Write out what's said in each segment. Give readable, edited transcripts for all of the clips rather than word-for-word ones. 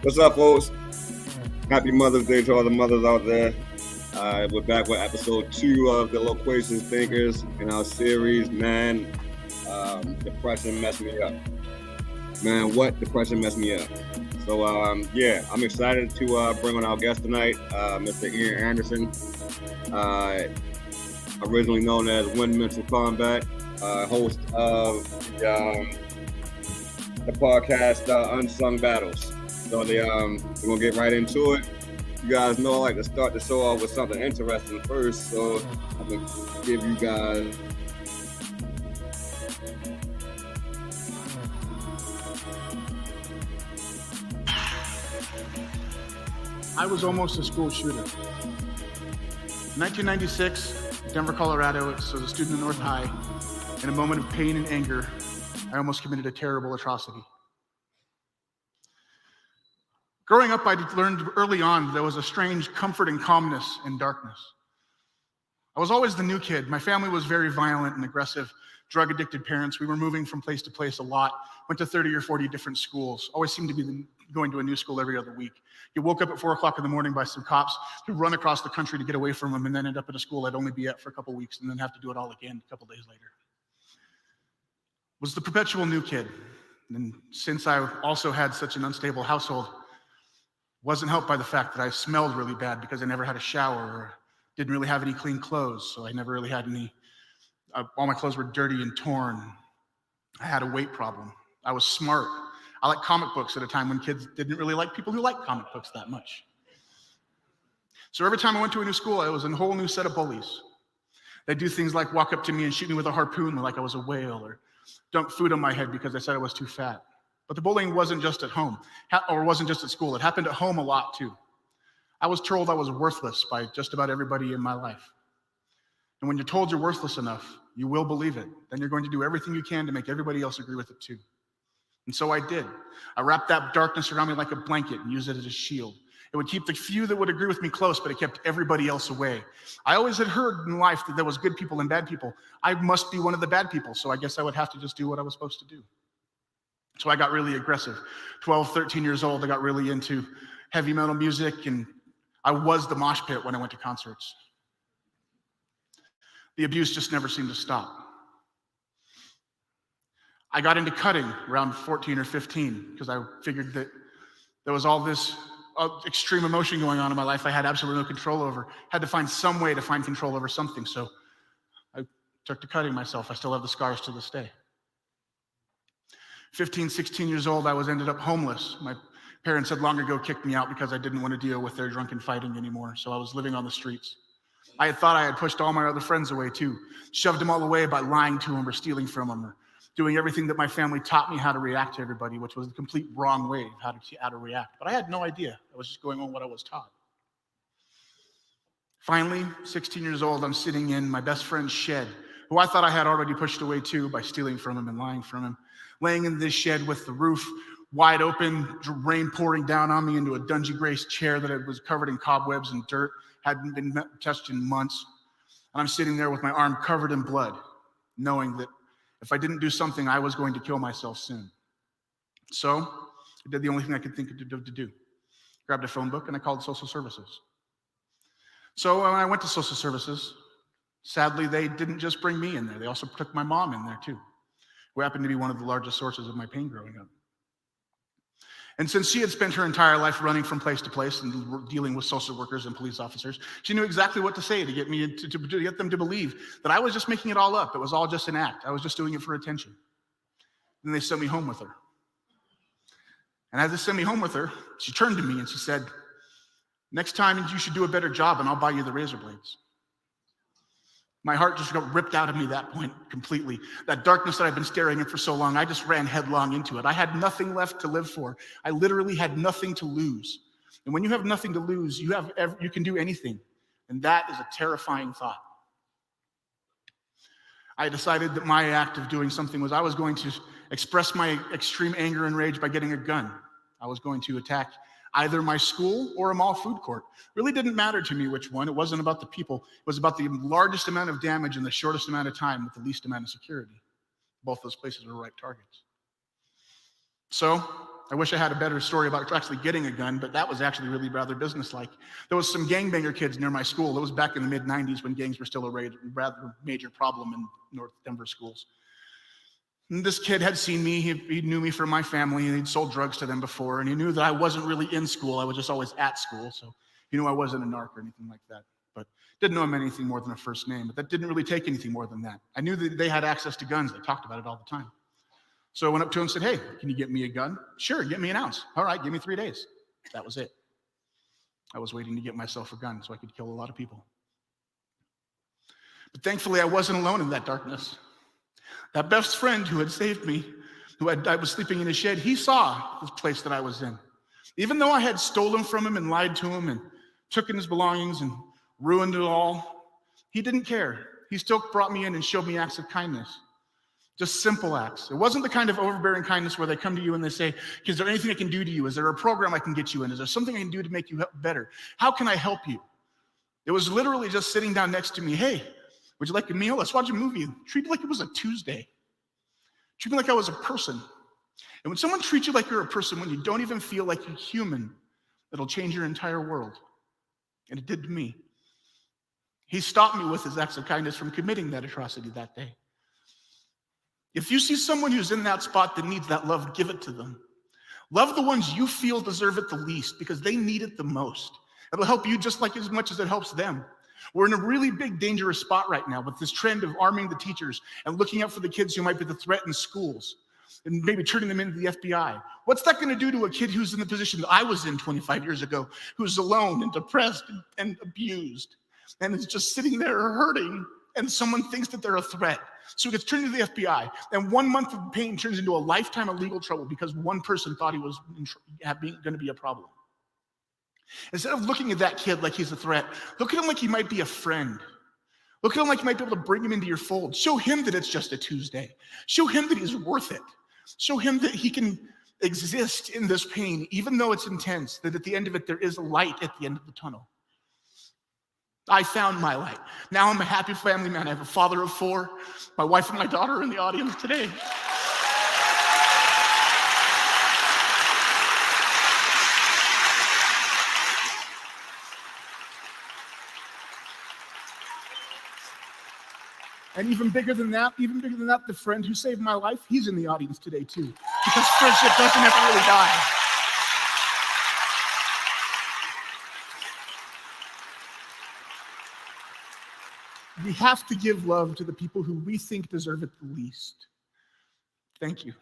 What's up, folks? Happy Mother's Day to all the mothers out there. We're back with episode 2 of the Loquacious Thinkers in our series. Man, depression messed me up. Man, what depression messed me up? So, I'm excited to bring on our guest tonight, Mr. Ian Anderson, originally known as Win Mental Combat, host of the podcast Unsung Battles. So we're gonna get right into it. You guys know I like to start the show off with something interesting first, so I'm gonna give you guys I was almost a school shooter. In 1996, Denver, Colorado, as a student in North High, in a moment of pain and anger, I almost committed a terrible atrocity. Growing up, I learned early on there was a strange comfort and calmness in darkness. I was always the new kid. My family was very violent and aggressive, drug-addicted parents. We were moving from place to place a lot, went to 30 or 40 different schools, always seemed to be going to a new school every other week. You woke up at 4 o'clock in the morning by some cops who run across the country to get away from them and then end up at a school I'd only be at for a couple weeks and then have to do it all again a couple days later. Was the perpetual new kid. And since I also had such an unstable household, wasn't helped by the fact that I smelled really bad because I never had a shower or didn't really have any clean clothes. So I never really had any, all my clothes were dirty and torn. I had a weight problem. I was smart. I liked comic books at a time when kids didn't really like people who liked comic books that much. So every time I went to a new school, I was in a whole new set of bullies. They'd do things like walk up to me and shoot me with a harpoon like I was a whale, or dump food on my head because they said I was too fat. But the bullying wasn't just at home, or wasn't just at school. It happened at home a lot too. I was told I was worthless by just about everybody in my life. And when you're told you're worthless enough, you will believe it. Then you're going to do everything you can to make everybody else agree with it too. And so I did. I wrapped that darkness around me like a blanket and used it as a shield. It would keep the few that would agree with me close, but it kept everybody else away. I always had heard in life that there was good people and bad people. I must be one of the bad people, so I guess I would have to just do what I was supposed to do. So I got really aggressive. 12, 13 years old, I got really into heavy metal music, and I was the mosh pit when I went to concerts. The abuse just never seemed to stop. I got into cutting around 14 or 15 because I figured that there was all this extreme emotion going on in my life I had absolutely no control over. Had to find some way to find control over something, so I took to cutting myself. I still have the scars to this day. 15, 16 years old, I ended up homeless. My parents had long ago kicked me out because I didn't want to deal with their drunken fighting anymore, so I was living on the streets. I had thought I had pushed all my other friends away too, shoved them all away by lying to them or stealing from them, or doing everything that my family taught me how to react to everybody, which was the complete wrong way of how to react. But I had no idea. I was just going on what I was taught. Finally, 16 years old, I'm sitting in my best friend's shed, who I thought I had already pushed away too by stealing from him and lying from him, laying in this shed with the roof wide open, rain pouring down on me into a dungy gray chair that was covered in cobwebs and dirt, hadn't been touched in months. And I'm sitting there with my arm covered in blood, knowing that if I didn't do something, I was going to kill myself soon. So I did the only thing I could think of to do. Grabbed a phone book and I called social services. So when I went to social services, sadly, they didn't just bring me in there. They also took my mom in there too, who happened to be one of the largest sources of my pain growing up. And since she had spent her entire life running from place to place and dealing with social workers and police officers, she knew exactly what to say to get me to get them to believe that I was just making it all up. It was all just an act. I was just doing it for attention. Then they sent me home with her. And as they sent me home with her, she turned to me and she said, "Next time you should do a better job and I'll buy you the razor blades." My heart just got ripped out of me at that point completely. That darkness that I've been staring at for so long, I just ran headlong into it. I had nothing left to live for. I literally had nothing to lose. And when you have nothing to lose, you can do anything. And that is a terrifying thought. I decided that my act of doing something was I was going to express my extreme anger and rage by getting a gun. I was going to attack either my school or a mall food court. Really didn't matter to me which one. It wasn't about the people. It was about the largest amount of damage in the shortest amount of time with the least amount of security. Both those places were right targets. So I wish I had a better story about actually getting a gun, but that was actually really rather businesslike. There was some gangbanger kids near my school. It was back in the mid-90s when gangs were still a rather major problem in North Denver schools. And this kid had seen me, he knew me from my family, and he'd sold drugs to them before, and he knew that I wasn't really in school, I was just always at school, so he knew I wasn't a narc or anything like that, but didn't know him anything more than a first name, but that didn't really take anything more than that. I knew that they had access to guns, they talked about it all the time. So I went up to him and said, "Hey, can you get me a gun?" "Sure, get me an ounce." "All right, give me 3 days." That was it. I was waiting to get myself a gun so I could kill a lot of people. But thankfully, I wasn't alone in that darkness. That best friend who had saved me, I was sleeping in his shed, he saw this place that I was in. Even though I had stolen from him and lied to him and taken his belongings and ruined it all, he didn't care. He still brought me in and showed me acts of kindness. Just simple acts. It wasn't the kind of overbearing kindness where they come to you and they say, "Is there anything I can do to you? Is there a program I can get you in? Is there something I can do to make you better? How can I help you?" It was literally just sitting down next to me. "Hey, would you like a meal? Let's watch a movie." Treat it like it was a Tuesday. Treat me like I was a person. And when someone treats you like you're a person, when you don't even feel like you're human, it'll change your entire world. And it did to me. He stopped me with his acts of kindness from committing that atrocity that day. If you see someone who's in that spot that needs that love, give it to them. Love the ones you feel deserve it the least because they need it the most. It'll help you just like as much as it helps them. We're in a really big, dangerous spot right now with this trend of arming the teachers and looking out for the kids who might be the threat in schools and maybe turning them into the FBI. What's that going to do to a kid who's in the position that I was in 25 years ago, who's alone and depressed and abused and is just sitting there hurting, and someone thinks that they're a threat? So he gets turned into the FBI, and 1 month of pain turns into a lifetime of legal trouble because one person thought he was going to be a problem. Instead of looking at that kid like he's a threat, look at him like he might be a friend. Look at him like you might be able to bring him into your fold. Show him that it's just a Tuesday. Show him that he's worth it. Show him that he can exist in this pain, even though it's intense, that at the end of it, there is a light at the end of the tunnel. I found my light. Now I'm a happy family man. I have a father of 4. My wife and my daughter are in the audience today. And even bigger than that, the friend who saved my life, he's in the audience today too. Because friendship doesn't ever really die. We have to give love to the people who we think deserve it the least. Thank you.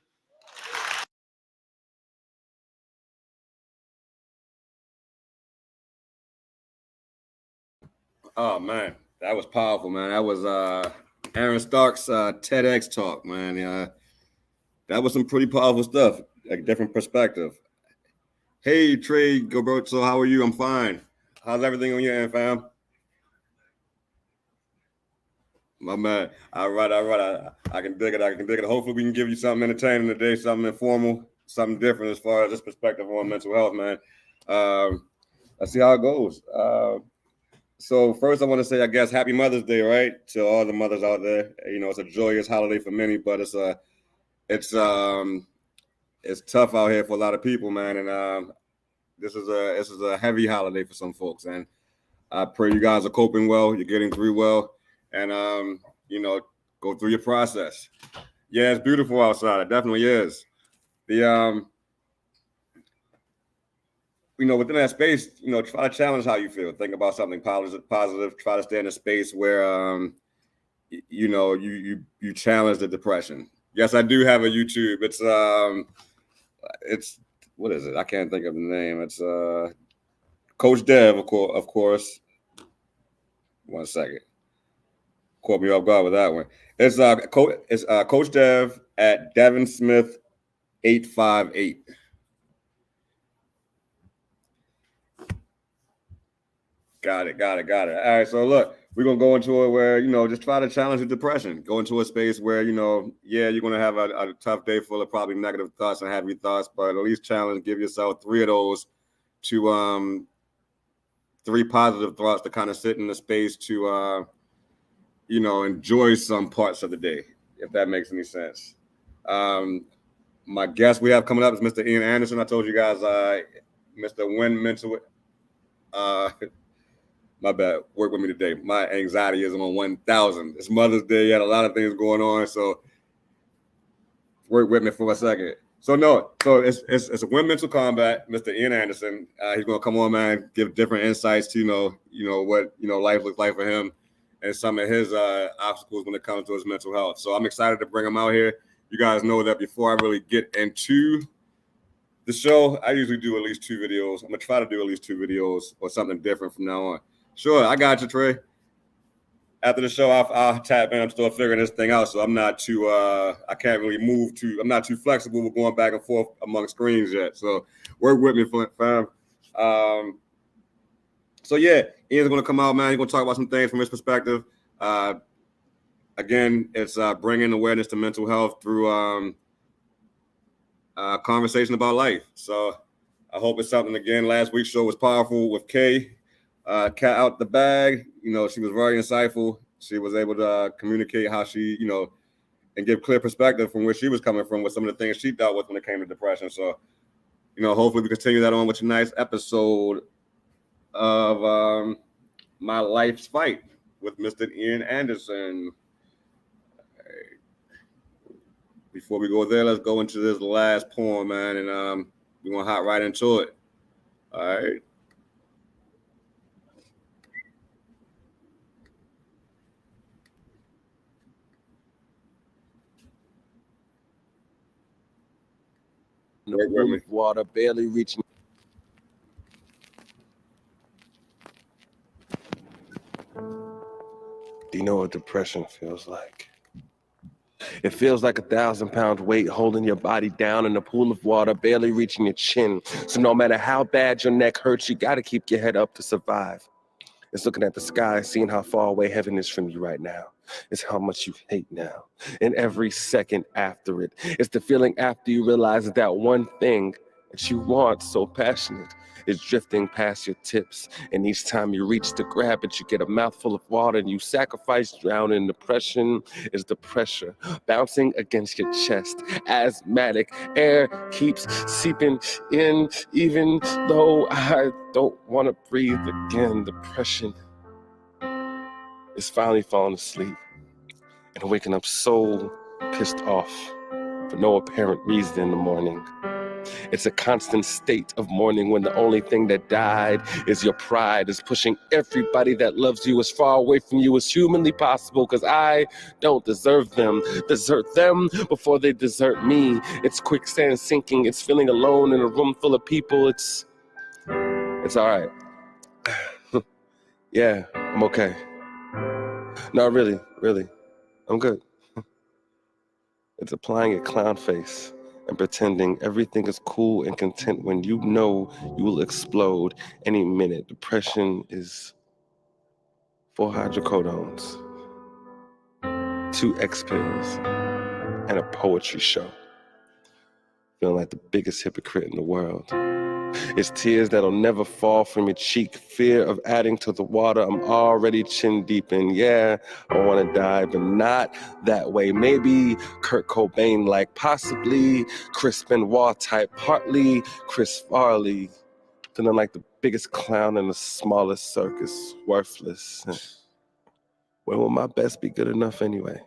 Oh man, that was powerful, man. That was Aaron Stark's TEDx talk, man. that was some pretty powerful stuff, a different perspective. Hey, Trey Gilberto, how are you? I'm fine. How's everything on your end, fam? My man. All right. I can dig it. Hopefully we can give you something entertaining today, something informal, something different as far as this perspective on mental health, man. Let's see how it goes. So first I want to say, I guess, happy Mother's Day, right? To all the mothers out there. You know, it's a joyous holiday for many, but it's tough out here for a lot of people, man. And this is a heavy holiday for some folks. And I pray you guys are coping well, you're getting through well, and you know, go through your process. Yeah, it's beautiful outside. It definitely is. The you know, within that space, you know, try to challenge how you feel. Think about something positive. Try to stay in a space where you know, you challenge the depression. Yes, I do have a YouTube. It's what is it? I can't think of the name. It's Coach Dev, of course. One second. Caught me off guard with that one. It's Coach Dev at Devin Smith 858. Got it. All right, so look, we're gonna go into it where, you know, just try to challenge the depression. Go into a space where, you know, yeah, you're gonna have a tough day full of probably negative thoughts and heavy thoughts, but at least challenge, give yourself 3 of those to 3 positive thoughts to kind of sit in the space to you know, enjoy some parts of the day, if that makes any sense. My guest we have coming up is Mr. Ian Anderson. I told you guys, Mr. Win Mental. My bad. Work with me today. My anxiety is on 1,000. It's Mother's Day. You had a lot of things going on, so work with me for a second. So it's a Win Mental Combat. Mr. Ian Anderson. He's gonna come on, man, give different insights to you know what life looks like for him, and some of his obstacles when it comes to his mental health. So I'm excited to bring him out here. You guys know that before I really get into the show, I usually do at least 2 videos. I'm gonna try to do at least 2 videos or something different from now on. Sure, I got you, Trey. After the show, I'll tap in. I'm still figuring this thing out, so I'm not too I can't really move too. I'm not too flexible with going back and forth among screens yet. So work with me, fam. So yeah, Ian's gonna come out, man. He's gonna talk about some things from his perspective. Again, it's bringing awareness to mental health through conversation about life. So I hope it's something. Again, last week's show was powerful with Kay. Cat out the bag. You know, she was very insightful. She was able to communicate how she, you know, and give clear perspective from where she was coming from with some of the things she dealt with when it came to depression. So, you know, hopefully we continue that on with a nice episode of My Life's Fight with Mr. Ian Anderson. Before we go there, let's go into this last poem, man, and we're gonna hop right into it. All right. The pool of water barely reaching. Do you know what depression feels like? It feels like 1,000-pound weight holding your body down in a pool of water, barely reaching your chin. So no matter how bad your neck hurts, you gotta keep your head up to survive. It's looking at the sky, seeing how far away heaven is from you right now. It's how much you hate now. And every second after it. It's the feeling after you realize that one thing that you want so passionate is drifting past your tips. And each time you reach to grab it, you get a mouthful of water and you sacrifice drowning. Depression is the pressure bouncing against your chest. Asthmatic air keeps seeping in, even though I don't want to breathe again. Depression is finally falling asleep and waking up so pissed off for no apparent reason in the morning. It's a constant state of mourning when the only thing that died is your pride, is pushing everybody that loves you as far away from you as humanly possible, because I don't deserve them. Desert them before they desert me. It's quicksand sinking. It's feeling alone in a room full of people. It's all right. Yeah, I'm okay. No, really, I'm good. It's applying a clown face and pretending everything is cool and content when you know you will explode any minute. Depression is 4 hydrocodones, 2 X pills, and a poetry show. Feeling like the biggest hypocrite in the world. It's tears that'll never fall from your cheek. Fear of adding to the water I'm already chin deep in. Yeah, I want to die, but not that way. Maybe Kurt Cobain like, possibly Chris Benoit type, partly Chris Farley. Feeling like the biggest clown in the smallest circus, worthless. When will my best be good enough anyway?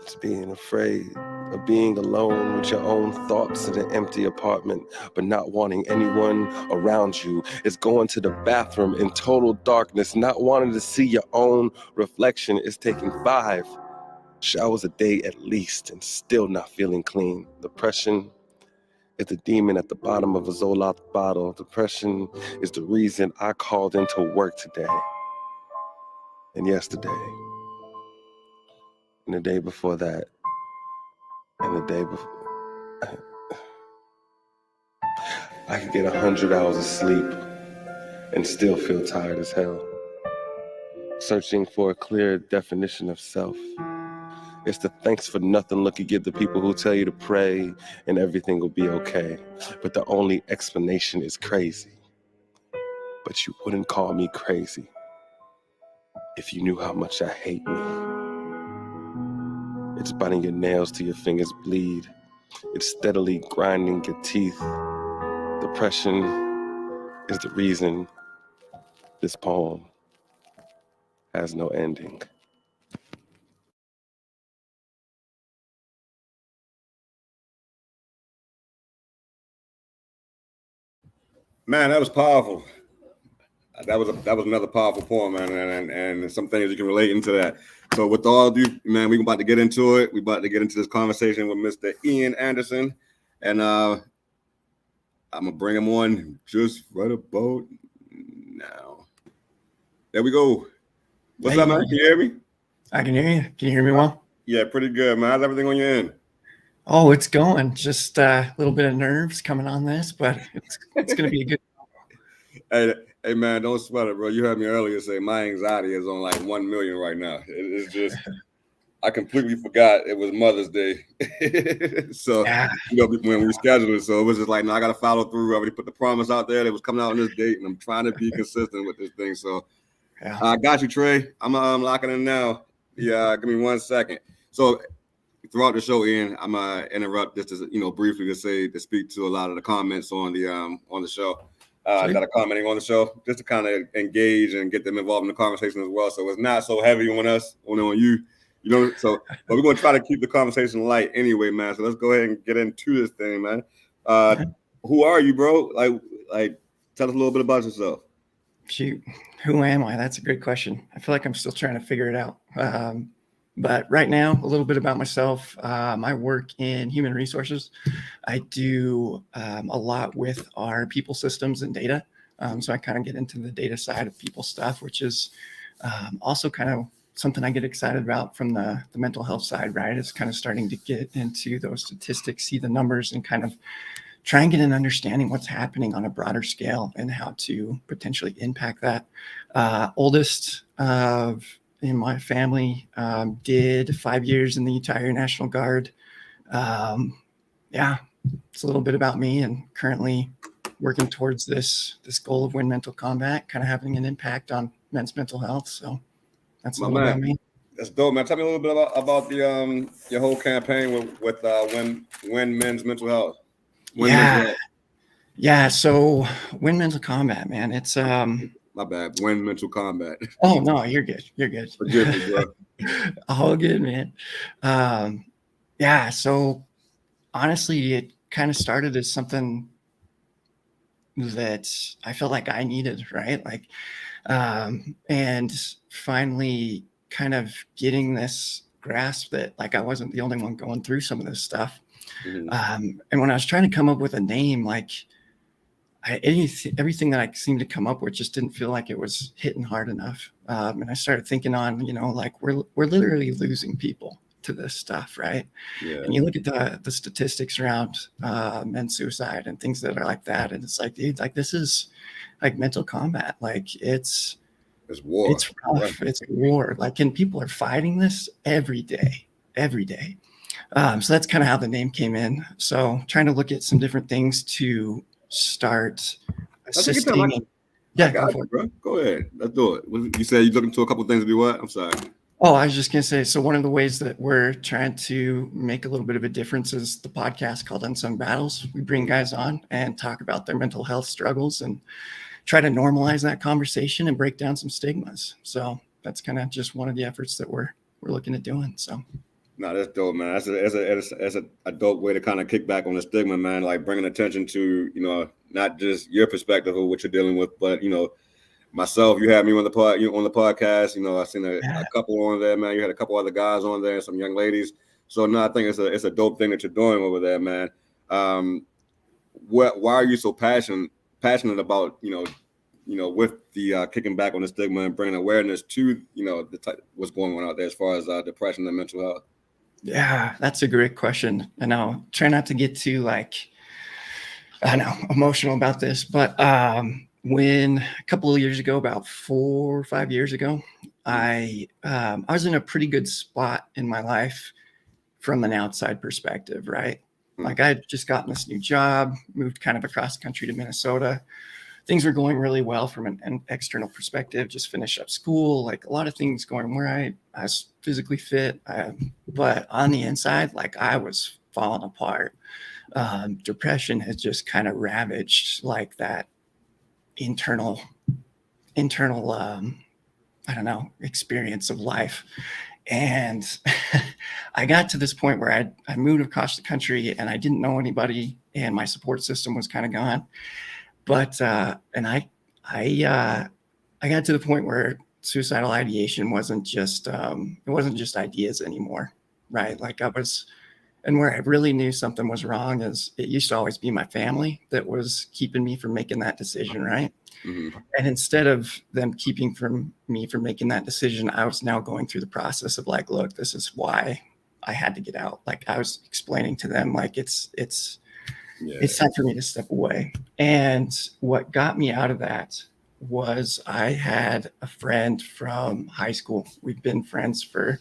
It's being afraid of being alone with your own thoughts in an empty apartment, but not wanting anyone around you. It's going to the bathroom in total darkness, not wanting to see your own reflection. It's taking 5 showers a day at least and still not feeling clean. Depression is the demon at the bottom of a Zoloft bottle. Depression is the reason I called into work today and yesterday and the day before that and the day before. I could get 100 hours of sleep and still feel tired as hell. Searching for a clear definition of self. It's the thanks for nothing look you give the people who tell you to pray and everything will be okay. But the only explanation is crazy. But you wouldn't call me crazy if you knew how much I hate me. It's biting your nails till your fingers bleed. It's steadily grinding your teeth. Depression is the reason this poem has no ending. Man, that was powerful. That was another powerful poem, man, and some things you can relate into that. So with all of you, man, we're about to get into it. We're about to get into this conversation with Mr. Ian Anderson, and I'm gonna bring him on just right about now. There we go. What's up, man? Can you hear me? I can hear you. Can you hear me well? Yeah, pretty good, man. How's everything on your end? Oh, it's going. Just a little bit of nerves coming on this, but it's going to be a good. Hey, man, don't sweat it, bro. You heard me earlier say my anxiety is on like 1 million right now. It's just, I completely forgot it was Mother's Day. So, Yeah. When we scheduled it, so it was just like, no, I got to follow through. I already put the promise out there. It was coming out on this date, and I'm trying to be consistent with this thing. So, Yeah. I got you, Trey. I'm locking in now. Yeah, give me 1 second. So, throughout the show, Ian, I'm gonna interrupt just to briefly to speak to a lot of the comments on the show that are commenting on the show, just to kind of engage and get them involved in the conversation as well. So it's not so heavy on us, only on you, So, but we're gonna try to keep the conversation light anyway, man. So let's go ahead and get into this thing, man. Who are you, bro? Like, tell us a little bit about yourself. Shoot, who am I? That's a great question. I feel like I'm still trying to figure it out. But right now, a little bit about myself. I work in human resources. I do a lot with our people systems and data. So I kind of get into the data side of people stuff, which is also kind of something I get excited about from the mental health side, right? It's kind of starting to get into those statistics, see the numbers, and kind of try and get an understanding what's happening on a broader scale and how to potentially impact that. Oldest of in my family, did 5 years in the entire National Guard. Yeah, it's a little bit about me, and currently working towards this goal of Win Mental Combat, kind of having an impact on men's mental health. So that's a little bit about me. That's dope, man. Tell me a little bit about the your whole campaign with Win Men's Mental Health. Yeah. So Win Mental Combat, man. It's My bad. Win Mental Combat. Oh no, you're good. You're good. Forgive me, bro. All good, man. Yeah. So honestly, it kind of started as something that I felt like I needed, right? Like, and finally kind of getting this grasp that like I wasn't the only one going through some of this stuff. Mm-hmm. And when I was trying to come up with a name, like everything that I seemed to come up with just didn't feel like it was hitting hard enough. And I started thinking on, like we're literally losing people to this stuff, right? Yeah. And you look at the statistics around men's suicide and things that are like that, and it's like, dude, like this is like mental combat. Like it's war. It's rough. Right. It's a war. Like, and people are fighting this every day, every day. So that's kind of how the name came in. So trying to look at some different things to start assisting. I got it, bro. Go ahead. Let's do it. You said you're looking to a couple of things to do what? I'm sorry. Oh, I was just going to say, so one of the ways that we're trying to make a little bit of a difference is the podcast called Unsung Battles. We bring guys on and talk about their mental health struggles and try to normalize that conversation and break down some stigmas. So that's kind of just one of the efforts that we're looking at doing. So. No, that's dope, man. That's a dope way to kind of kick back on the stigma, man. Like bringing attention to, you know, not just your perspective of what you're dealing with, but, you know, myself, you had me on the podcast. You know, I seen a couple on there, man. You had a couple other guys on there, some young ladies. So no, I think it's a dope thing that you're doing over there, man. Why are you so passionate about, you know, with the kicking back on the stigma and bringing awareness to, you know, what's going on out there as far as depression and mental health? Yeah, that's a great question. And I'll try not to get too emotional about this, but when a couple of years ago, about 4 or 5 years ago, I was in a pretty good spot in my life from an outside perspective, right? Like I had just gotten this new job, moved kind of across the country to Minnesota. Things were going really well from an external perspective, just finished up school, like a lot of things going where I was physically fit. But on the inside, like I was falling apart. Depression has just kind of ravaged like that internal, experience of life. And I got to this point where I moved across the country and I didn't know anybody and my support system was kind of gone. But and I got to the point where suicidal ideation wasn't just ideas anymore, right? Like and where I really knew something was wrong is it used to always be my family that was keeping me from making that decision, right? Mm-hmm. And instead of them keeping me from making that decision, I was now going through the process of like, look, this is why I had to get out. Like I was explaining to them, like it's time for me to step away. And what got me out of that was I had a friend from high school. We've been friends for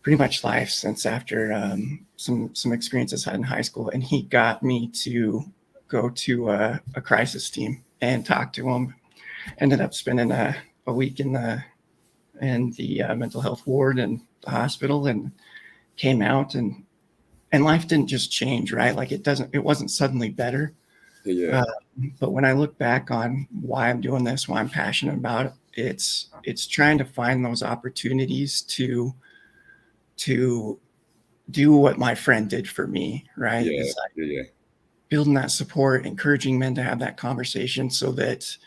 pretty much life since after some experiences I had in high school. And he got me to go to a crisis team and talk to him. Ended up spending a week in the mental health ward and the hospital, and came out and life didn't just change, right? Like it wasn't suddenly better. Yeah. But when I look back on why I'm doing this, why I'm passionate about it, it's trying to find those opportunities to do what my friend did for me, right? Yeah. Building that support, encouraging men to have that conversation so that,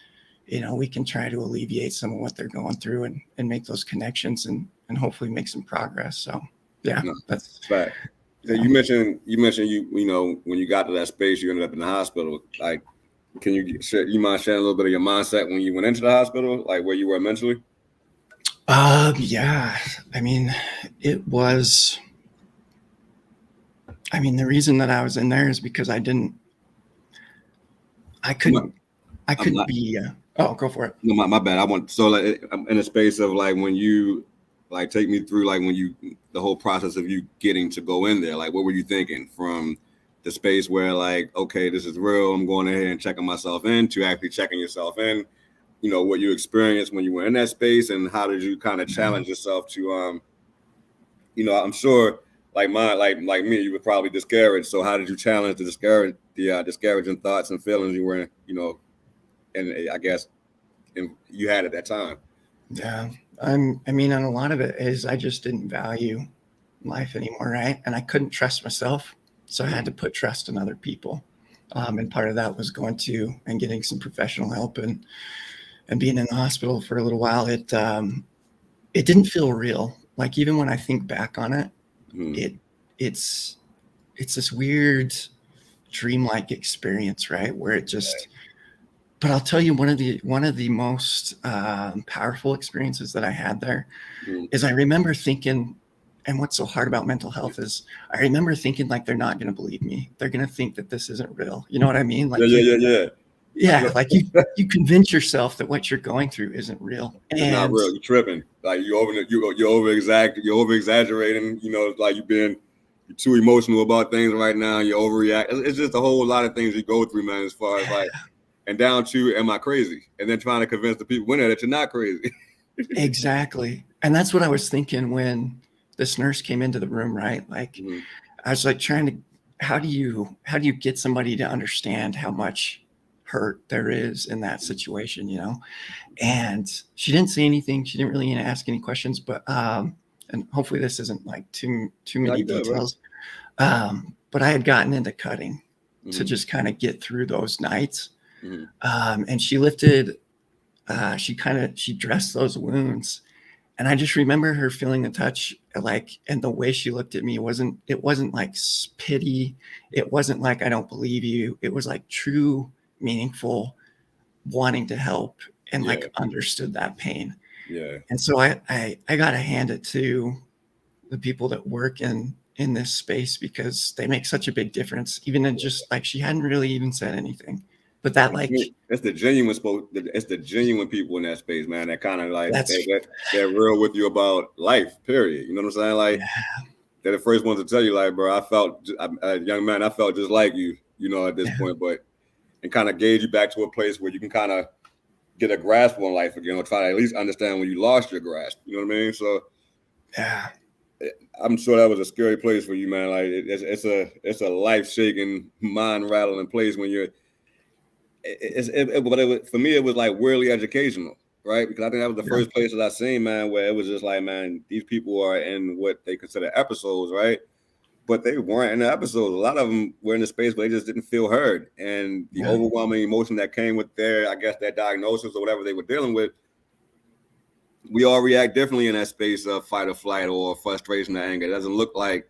you know, we can try to alleviate some of what they're going through and make those connections and hopefully make some progress. So yeah, that's fact. You mentioned you know, when you got to that space, you ended up in the hospital. Like, can you mind sharing a little bit of your mindset when you went into the hospital, like where you were mentally? Yeah. I mean, the reason that I was in there is because I couldn't be. Go for it. No, my bad. I'm in a space of like when you like take me through like the whole process of you getting to go in there. Like, what were you thinking from the space where like, okay, this is real, I'm going ahead and checking myself in, to actually checking yourself in? You know, what you experienced when you were in that space, and how did you kind of challenge yourself to, you know, I'm sure like me, you were probably discouraged. So how did you challenge the discouraging thoughts and feelings you were in, you know, and I guess you had at that time? Yeah. And a lot of it is I just didn't value life anymore, right? And I couldn't trust myself. So I had to put trust in other people. And part of that was going to and getting some professional help and being in the hospital for a little while. It didn't feel real. Like even when I think back on it, it's this weird dreamlike experience, right? Where it just, but I'll tell you, one of the most powerful experiences that I had there is I remember thinking and what's so hard about mental health is I remember thinking like, they're not going to believe me. They're going to think that this isn't real. You know what I mean? Like, yeah. Like you convince yourself that what you're going through isn't real. It's not real. You're tripping. Like you're over exaggerating. You know, like you're too emotional about things right now. You overreact. It's just a whole lot of things you go through, man. As far as like, and down to, am I crazy? And then trying to convince the people in there that you're not crazy. Exactly. And that's what I was thinking when this nurse came into the room, right? Like, I was like trying to, how do you get somebody to understand how much hurt there is in that situation, you know? And she didn't say anything. She didn't really ask any questions, but, and hopefully this isn't like too many details. But I had gotten into cutting to just kind of get through those nights. And she lifted, she dressed those wounds. And I just remember her feeling the touch, like, and the way she looked at me, it wasn't like pity. It wasn't like, I don't believe you. It was like true, meaningful, wanting to help, and like understood that pain. Yeah. And so I got to hand it to the people that work in this space, because they make such a big difference, even in just like, she hadn't really even said anything. But that, like, it's the genuine people in that space, man. That kind of like they're real with you about life, period. You know what I'm saying? Like, they're the first ones to tell you, like, bro, a young man, I felt just like you, you know, at this point, but and kind of gauge you back to a place where you can kind of get a grasp on life again, or try to at least understand when you lost your grasp. You know what I mean? So, I'm sure that was a scary place for you, man. Like, it's a life shaking, mind rattling place when you're. For me, it was like weirdly educational, right? Because I think that was the first place that I seen, man, where it was just like, man, these people are in what they consider episodes, right? But they weren't in the episodes. A lot of them were in a space where they just didn't feel heard, and the overwhelming emotion that came with their diagnosis or whatever they were dealing with. We all react differently in that space of fight or flight or frustration or anger. It doesn't look like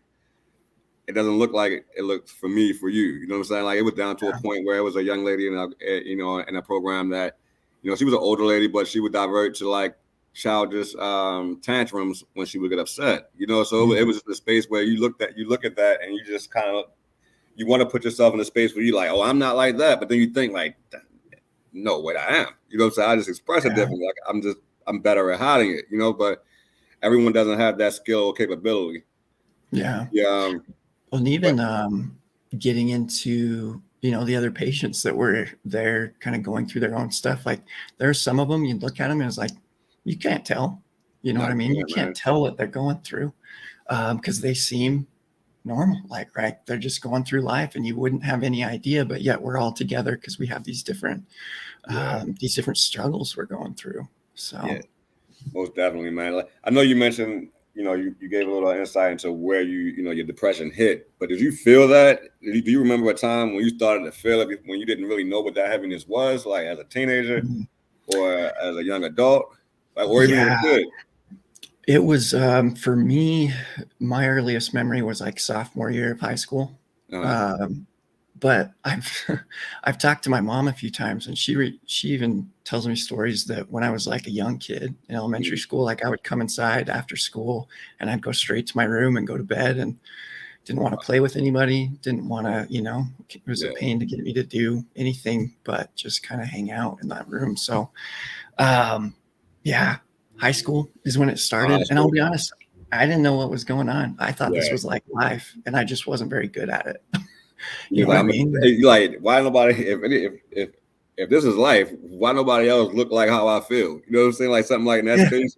it looked for me, for you. You know what I'm saying? Like, it was down to a point where it was a young lady in a program that, you know, she was an older lady, but she would divert to like childish tantrums when she would get upset. You know, so it was just a space where you look at that and you just kind of, you want to put yourself in a space where you're like, oh, I'm not like that. But then you think like, no, wait, I am. You know what I'm saying? I just express it differently. Like, I'm better at hiding it, you know, but everyone doesn't have that skill or capability. Yeah. Well, and even getting into, you know, the other patients that were there kind of going through their own stuff. Like, there are some of them, you look at them and it's like, you can't tell, you know what I mean? You can't tell what they're going through because they seem normal, like, right? They're just going through life and you wouldn't have any idea, but yet we're all together because we have these different struggles we're going through. So most definitely, man. Like, I know you mentioned, you know, you gave a little insight into where your depression hit, but did you feel that? Do you remember a time when you started to feel it, when you didn't really know what that heaviness was, like as a teenager or as a young adult, like, or even as a kid? It was, for me, my earliest memory was like sophomore year of high school. But I've talked to my mom a few times, and she even tells me stories that when I was like a young kid in elementary school, like I would come inside after school and I'd go straight to my room and go to bed, and didn't want to play with anybody, didn't want to, you know, it was a pain to get me to do anything but just kind of hang out in that room. So, high school is when it started. And I'll be honest, I didn't know what was going on. I thought this was like life, and I just wasn't very good at it. You know what I mean? Like, why nobody, if this is life, why nobody else look like how I feel? You know what I'm saying? Like something like that space.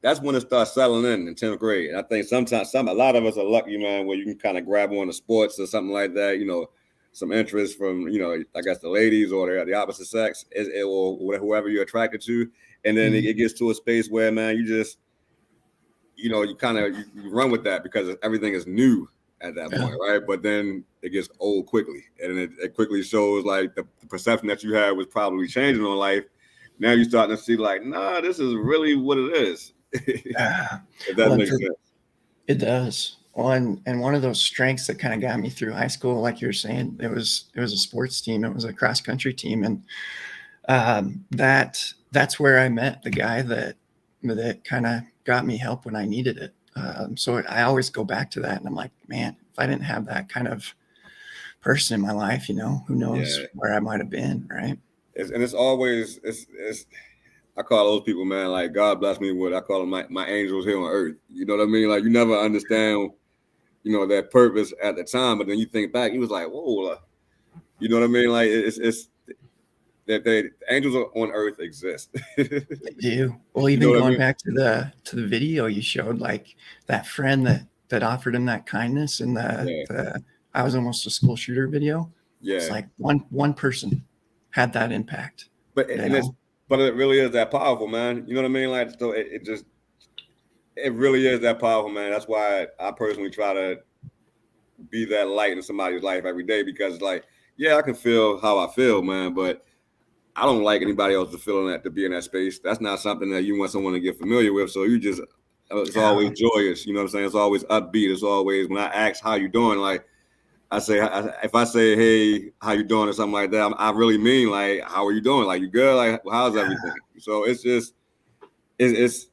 That's when it starts settling in 10th grade. And I think a lot of us are lucky, man, where you can kind of grab on to sports or something like that, you know, some interest from, you know, I guess the ladies or the opposite sex, or whoever you're attracted to. And then it gets to a space where, man, you just, you know, you run with that because everything is new at that point, right? But then it gets old quickly, and it quickly shows like the perception that you had was probably changing on life. Now you're starting to see like, nah, this is really what it is. If that makes sense. It does. Well, and one of those strengths that kind of got me through high school, like you were saying, it was a sports team. It was a cross country team, and that's where I met the guy that kind of got me help when I needed it. So I always go back to that, and I'm like, man, if I didn't have that kind of person in my life, you know, who knows where I might have been, right? It's always I call those people, man, like God bless me with, I call them my angels here on earth. You know what I mean? Like you never understand, you know, that purpose at the time, but then you think back, he was like, whoa, you know what I mean? Like it's that the angels on earth exist. They do. Well, even going back to the video you showed, like that friend that offered him that kindness in the I was almost a school shooter video. Yeah. It's like one person had that impact. But it really is that powerful, man. You know what I mean? Like so it really is that powerful, man. That's why I personally try to be that light in somebody's life every day, because like, yeah, I can feel how I feel, man, but I don't like anybody else to be in that space. That's not something that you want someone to get familiar with. So you just, it's always joyous. You know what I'm saying? It's always upbeat. It's always, when I ask how you doing, like I say, if I say, hey, how you doing or something like that, I really mean like, how are you doing? Like, you good? Like, how's everything? So it's just, it's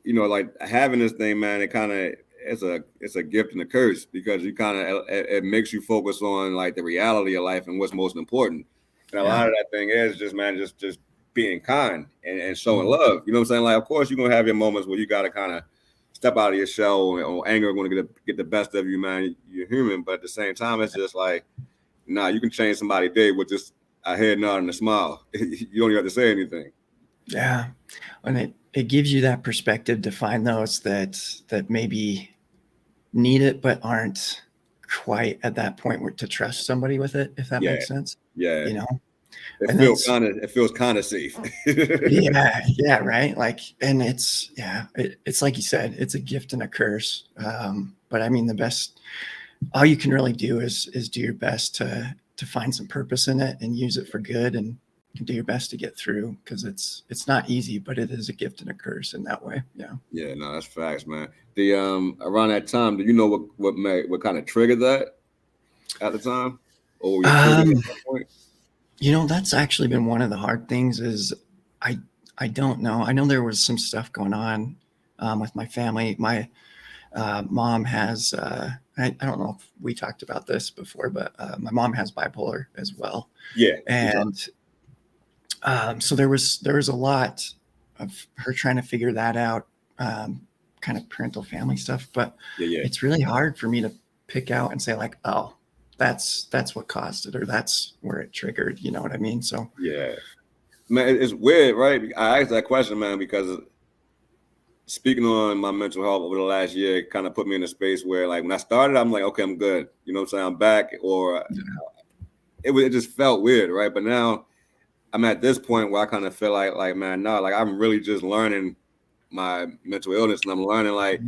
you know, like having this thing, man, it kind of, it's a gift and a curse, because you kind of, it makes you focus on like the reality of life and what's most important. And a lot of that thing is just, man, just being kind and showing love. You know what I'm saying? Like, of course, you're going to have your moments where you got to kind of step out of your shell, or anger going to get the best of you, man. You're human. But at the same time, it's just like, nah, you can change somebody's day with just a head nod and a smile. You don't even have to say anything. Yeah. And it gives you that perspective to find those that maybe need it, but aren't quite at that point where to trust somebody with it, if that makes sense. Yeah. You know, it feels kind of safe. yeah, right. Like, and it's like you said, it's a gift and a curse. But I mean, all you can really do is do your best to find some purpose in it and use it for good, and do your best to get through, because it's not easy, but it is a gift and a curse in that way. Yeah, no, that's facts, man. The around that time, do you know what kind of triggered that at the time, or were you at that point? You know, that's actually been one of the hard things. Is I don't know. I know there was some stuff going on with my family. My mom has I don't know if we talked about this before, but my mom has bipolar as well. Yeah, and so there was a lot of her trying to figure that out, kind of parental family stuff. But it's really hard for me to pick out and say like, oh, that's what caused it, or that's where it triggered. You know what I mean? So yeah, man, it's weird, right? I asked that question, man, because speaking on my mental health over the last year, it kind of put me in a space where, like, when I started, I'm like, okay, I'm good. You know what I'm saying? I'm back. Or it just felt weird, right? But now I'm at this point where I kind of feel like, man, no, like I'm really just learning my mental illness, and I'm learning, like,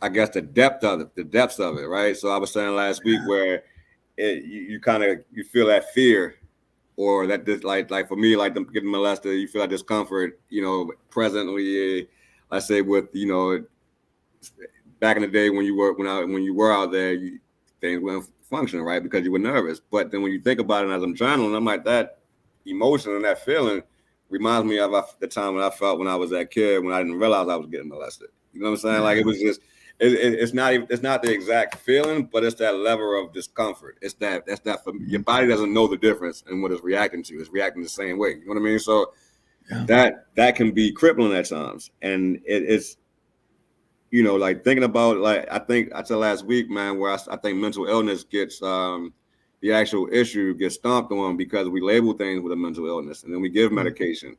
I guess the depths of it, right? So I was saying last week where you feel that fear, or that this, like for me, like them getting molested, you feel that discomfort, you know, presently, let's say with, you know, back in the day when you were out there, things weren't functioning, right? Because you were nervous. But then when you think about it, as I'm journaling, I'm like, that emotion and that feeling reminds me of the time when I felt when I was that kid, when I didn't realize I was getting molested. You know what I'm saying? Like, it was just, it's not the exact feeling, but it's that level of discomfort. That's that your body doesn't know the difference in what it's reacting to. It's reacting the same way. You know what I mean? So that can be crippling at times. And it's, you know, like thinking about, like, I think I said last week, man, where I think mental illness gets, the actual issue gets stomped on, because we label things with a mental illness, and then we give medication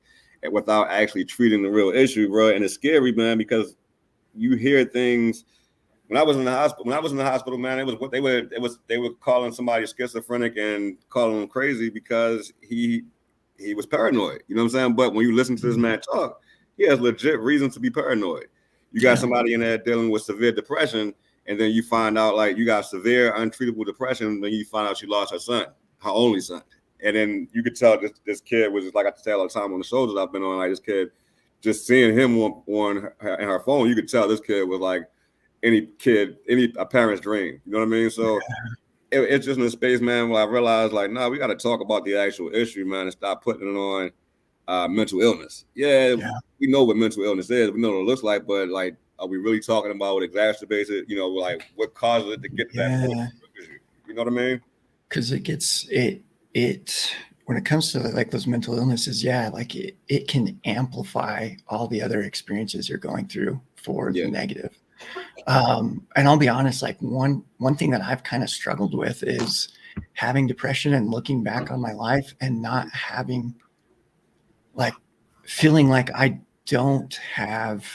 without actually treating the real issue, bro. And it's scary, man, because you hear things. When I was in the hospital, man, it was what they were calling somebody schizophrenic and calling him crazy because he was paranoid. You know what I'm saying? But when you listen to this man talk, he has legit reasons to be paranoid. You got somebody in there dealing with severe depression, and then you find out, like, you got severe untreatable depression. Then you find out she lost her son, her only son, and then you could tell this kid was, like I tell all the time on the shows that I've been on, like, this kid, just seeing him on her phone, you could tell this kid was like a parent's dream. You know what I mean? So it's just in a space, man, where I realized, like, no, we got to talk about the actual issue, man, and stop putting it on mental illness. We know what mental illness is. We know what it looks like, but, like, are we really talking about what exacerbates it? You know, like what causes it to get to that point? You know what I mean? Because it when it comes to like those mental illnesses, yeah, like it can amplify all the other experiences you're going through for the negative. And I'll be honest, like one thing that I've kind of struggled with is having depression and looking back on my life and not having, like, feeling like I don't have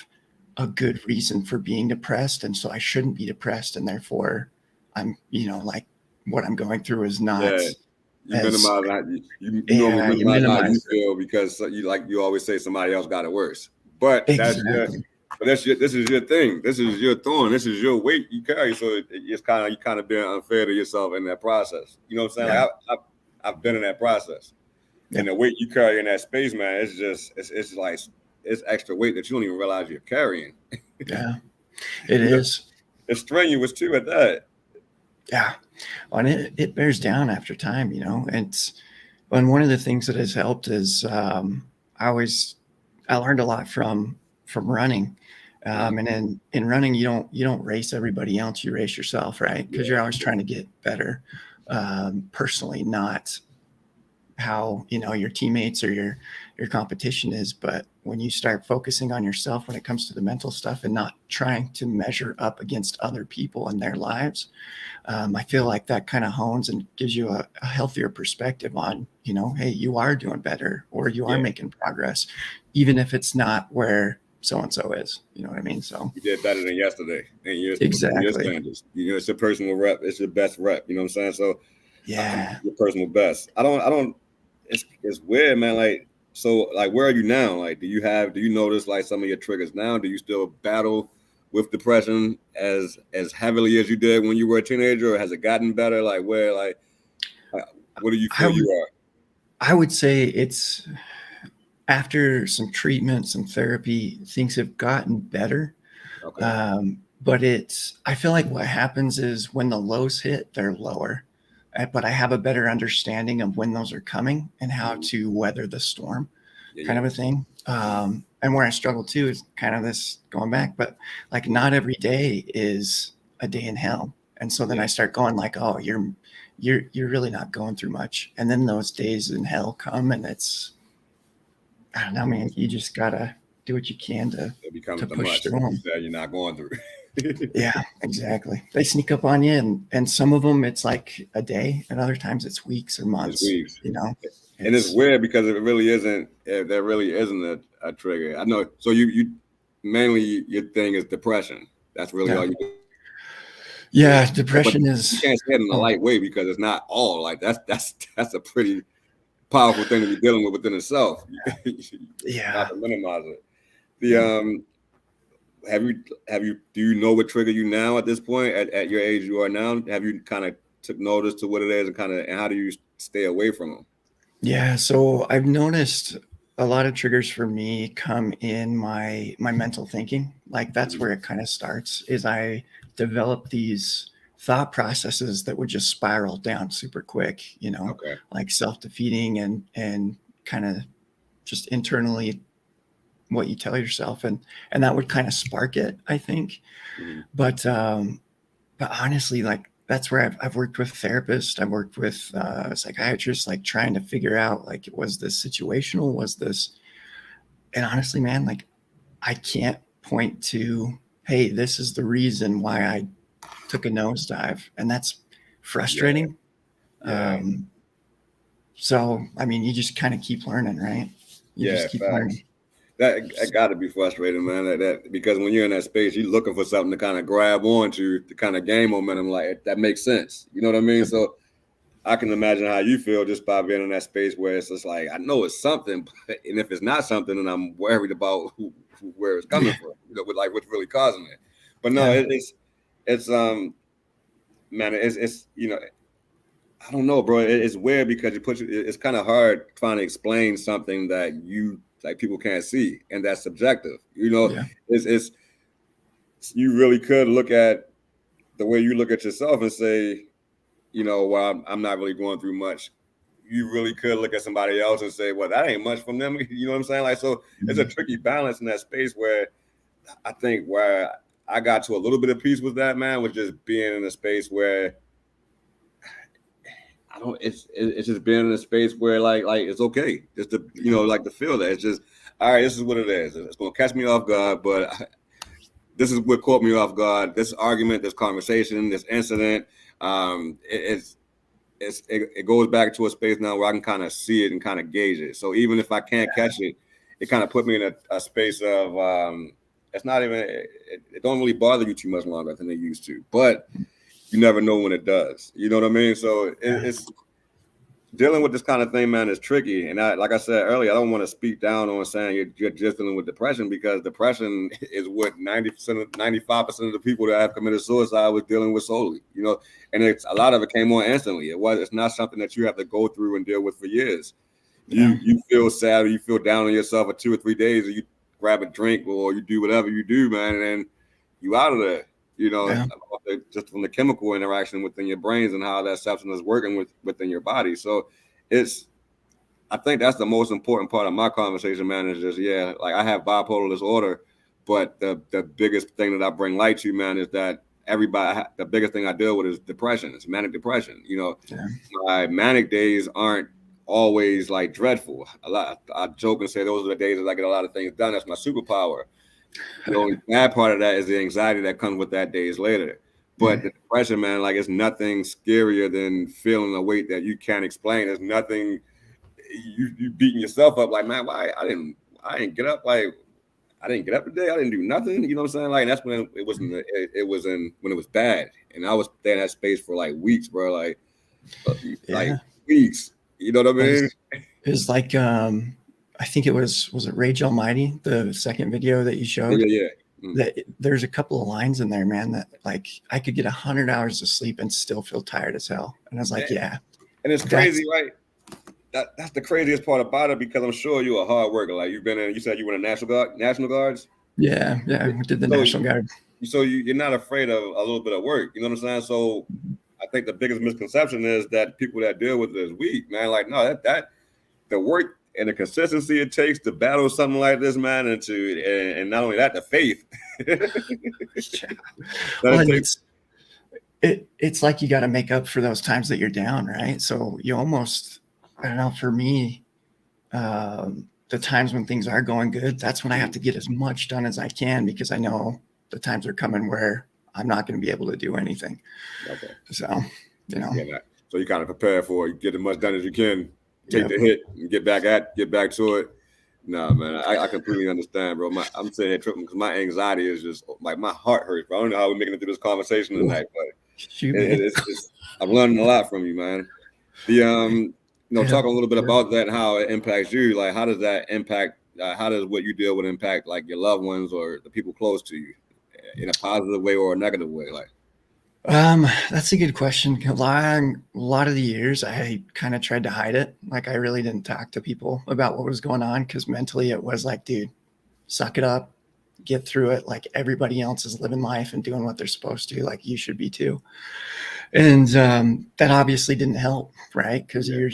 a good reason for being depressed, and so I shouldn't be depressed, and therefore I'm, like, what I'm going through is not. You minimize that. You normally minimize how you feel because you always say somebody else got it worse. But exactly. this is your thing. This is your thorn. This is your weight you carry. So it's you kind of being unfair to yourself in that process. You know what I'm saying? Yeah. Like I've been in that process, and the weight you carry in that space, man, it's like it's extra weight that you don't even realize you're carrying. Yeah, it is. It's strenuous too at that. Yeah, and it bears down after time, and one of the things that has helped is I learned a lot from running, and in running you don't race everybody else, you race yourself, right? Because you're always trying to get better personally, not how your teammates or your competition is. But when you start focusing on yourself when it comes to the mental stuff and not trying to measure up against other people and their lives, I feel like that kind of hones and gives you a healthier perspective on, hey, you are doing better or you are making progress, even if it's not where so-and-so is, you know what I mean? So you did better than yesterday. And exactly. Your standards. It's your personal rep. It's your best rep. You know what I'm saying? So your personal best. I don't, it's weird, man. Like, so like, where are you now? Like, do you notice like some of your triggers now? Do you still battle with depression as heavily as you did when you were a teenager, or has it gotten better? Like, what do you feel you are? I would say it's after some treatment, some therapy, things have gotten better. Okay. But I feel like what happens is when the lows hit, they're lower. But I have a better understanding of when those are coming and how to weather the storm, kind of a thing. And where I struggle too is kind of this going back, but like not every day is a day in hell. And so then I start going like, oh, you're really not going through much. And then those days in hell come, and it's, I don't know, man, you just gotta do what you can to push through them. You're not going through. Yeah, exactly. They sneak up on you, and some of them it's like a day, and other times it's weeks or months. It's weeks. And it's weird because there really isn't a trigger. I know. So you mainly your thing is depression. That's really all you do. Yeah, depression is. You can't say it in a light way because it's not all like that's a pretty powerful thing to be dealing with within itself. Not to minimize it. Do you know what trigger you now at this point at your age you are now? Have you kind of took notice to what it is and how do you stay away from them? Yeah, so I've noticed a lot of triggers for me come in my mental thinking. Like that's where it kind of starts, is I develop these thought processes that would just spiral down super quick, like self-defeating and kind of just internally what you tell yourself, and that would kind of spark it, I think. But honestly, like that's where I've worked with therapists, I've worked with psychiatrists, like trying to figure out, like, was this situational, and honestly, man, like I can't point to, hey, this is the reason why I took a nosedive, and that's frustrating. So I mean, you just kind of keep learning, right? You just keep learning. That got to be frustrating, man. That because when you're in that space, you're looking for something to kind of grab onto to kind of gain momentum. Like that makes sense. You know what I mean? So I can imagine how you feel just by being in that space where it's just like, I know it's something, and if it's not something, then I'm worried about where it's coming from. With like what's really causing it. But no, it's man, it's I don't know, bro. It's weird because it's kind of hard trying to explain something that people can't see, and that's subjective. It's you really could look at the way you look at yourself and say, well, I'm not really going through much. You really could look at somebody else and say, well, that ain't much from them. You know what I'm saying? Like, so it's a tricky balance in that space where I think where I got to a little bit of peace with that, man, was just being in a space where it's just being in a space where like it's okay just to, like to feel that it's just, all right, this is what it is. It's going to catch me off guard, but this is what caught me off guard. This argument, this conversation, this incident, it goes back to a space now where I can kind of see it and kind of gauge it. So even if I can't catch it, it kind of put me in a space of it's not even, it don't really bother you too much longer than it used to, but you never know when it does. You know what I mean? So it's dealing with this kind of thing, man, is tricky. And like I said earlier, I don't want to speak down on saying you're just dealing with depression, because depression is what 95% of the people that have committed suicide was dealing with solely, and it's a lot of it came on instantly. It's not something that you have to go through and deal with for years. You feel sad or you feel down on yourself for 2 or 3 days, or you grab a drink or you do whatever you do, man, and then you out of there. Just from the chemical interaction within your brains and how that substance is working within your body. So I think that's the most important part of my conversation, man, is just, like I have bipolar disorder, but the biggest thing that I bring light to, man, is that the biggest thing I deal with is depression. It's manic depression. My manic days aren't always like dreadful. I joke and say those are the days that I get a lot of things done. That's my superpower. The only bad part of that is the anxiety that comes with that days later. But the depression, man, like it's nothing scarier than feeling a weight that you can't explain. There's nothing you beating yourself up like, man, why I didn't get up, like I didn't get up today. I didn't do nothing. You know what I'm saying? Like that's when it was when it was bad, and I was there in that space for like weeks, bro. Like weeks. You know what I mean? It was like I think it was it Rage Almighty, the second video that you showed? Yeah. That there's a couple of lines in there, man, that like I could get 100 hours of sleep and still feel tired as hell. And I was like, yeah. And it's crazy, right? That's the craziest part about it, because I'm sure you're a hard worker. Like you said you were in the National Guards? Yeah, we did the National Guard. So you're not afraid of a little bit of work, you know what I'm saying? So I think the biggest misconception is that people that deal with it is weak, man. Like, no, that the work and the consistency it takes to battle something like this, man, and not only that, the faith. It's like you got to make up for those times that you're down, right? So you almost, I don't know, for me, the times when things are going good, that's when I have to get as much done as I can, because I know the times are coming where I'm not going to be able to do anything. Okay. So, so you kind of prepare for it, get as much done as you can. Take the hit and get back to it. Nah, man, I completely understand, bro. I'm sitting here tripping because my anxiety is just like my heart hurts, bro. I don't know how we're making it through this conversation tonight, but I'm learning a lot from you, man. Talking a little bit about that and how it impacts you. Like, how does that impact? How does what you deal with impact like your loved ones or the people close to you, in a positive way or a negative way? Like, that's a good question. A lot of the years I kind of tried to hide it. Like I really didn't talk to people about what was going on, because mentally it was like, dude, suck it up, get through it. Like everybody else is living life and doing what they're supposed to. Like you should be too. And that obviously didn't help, right? Because you're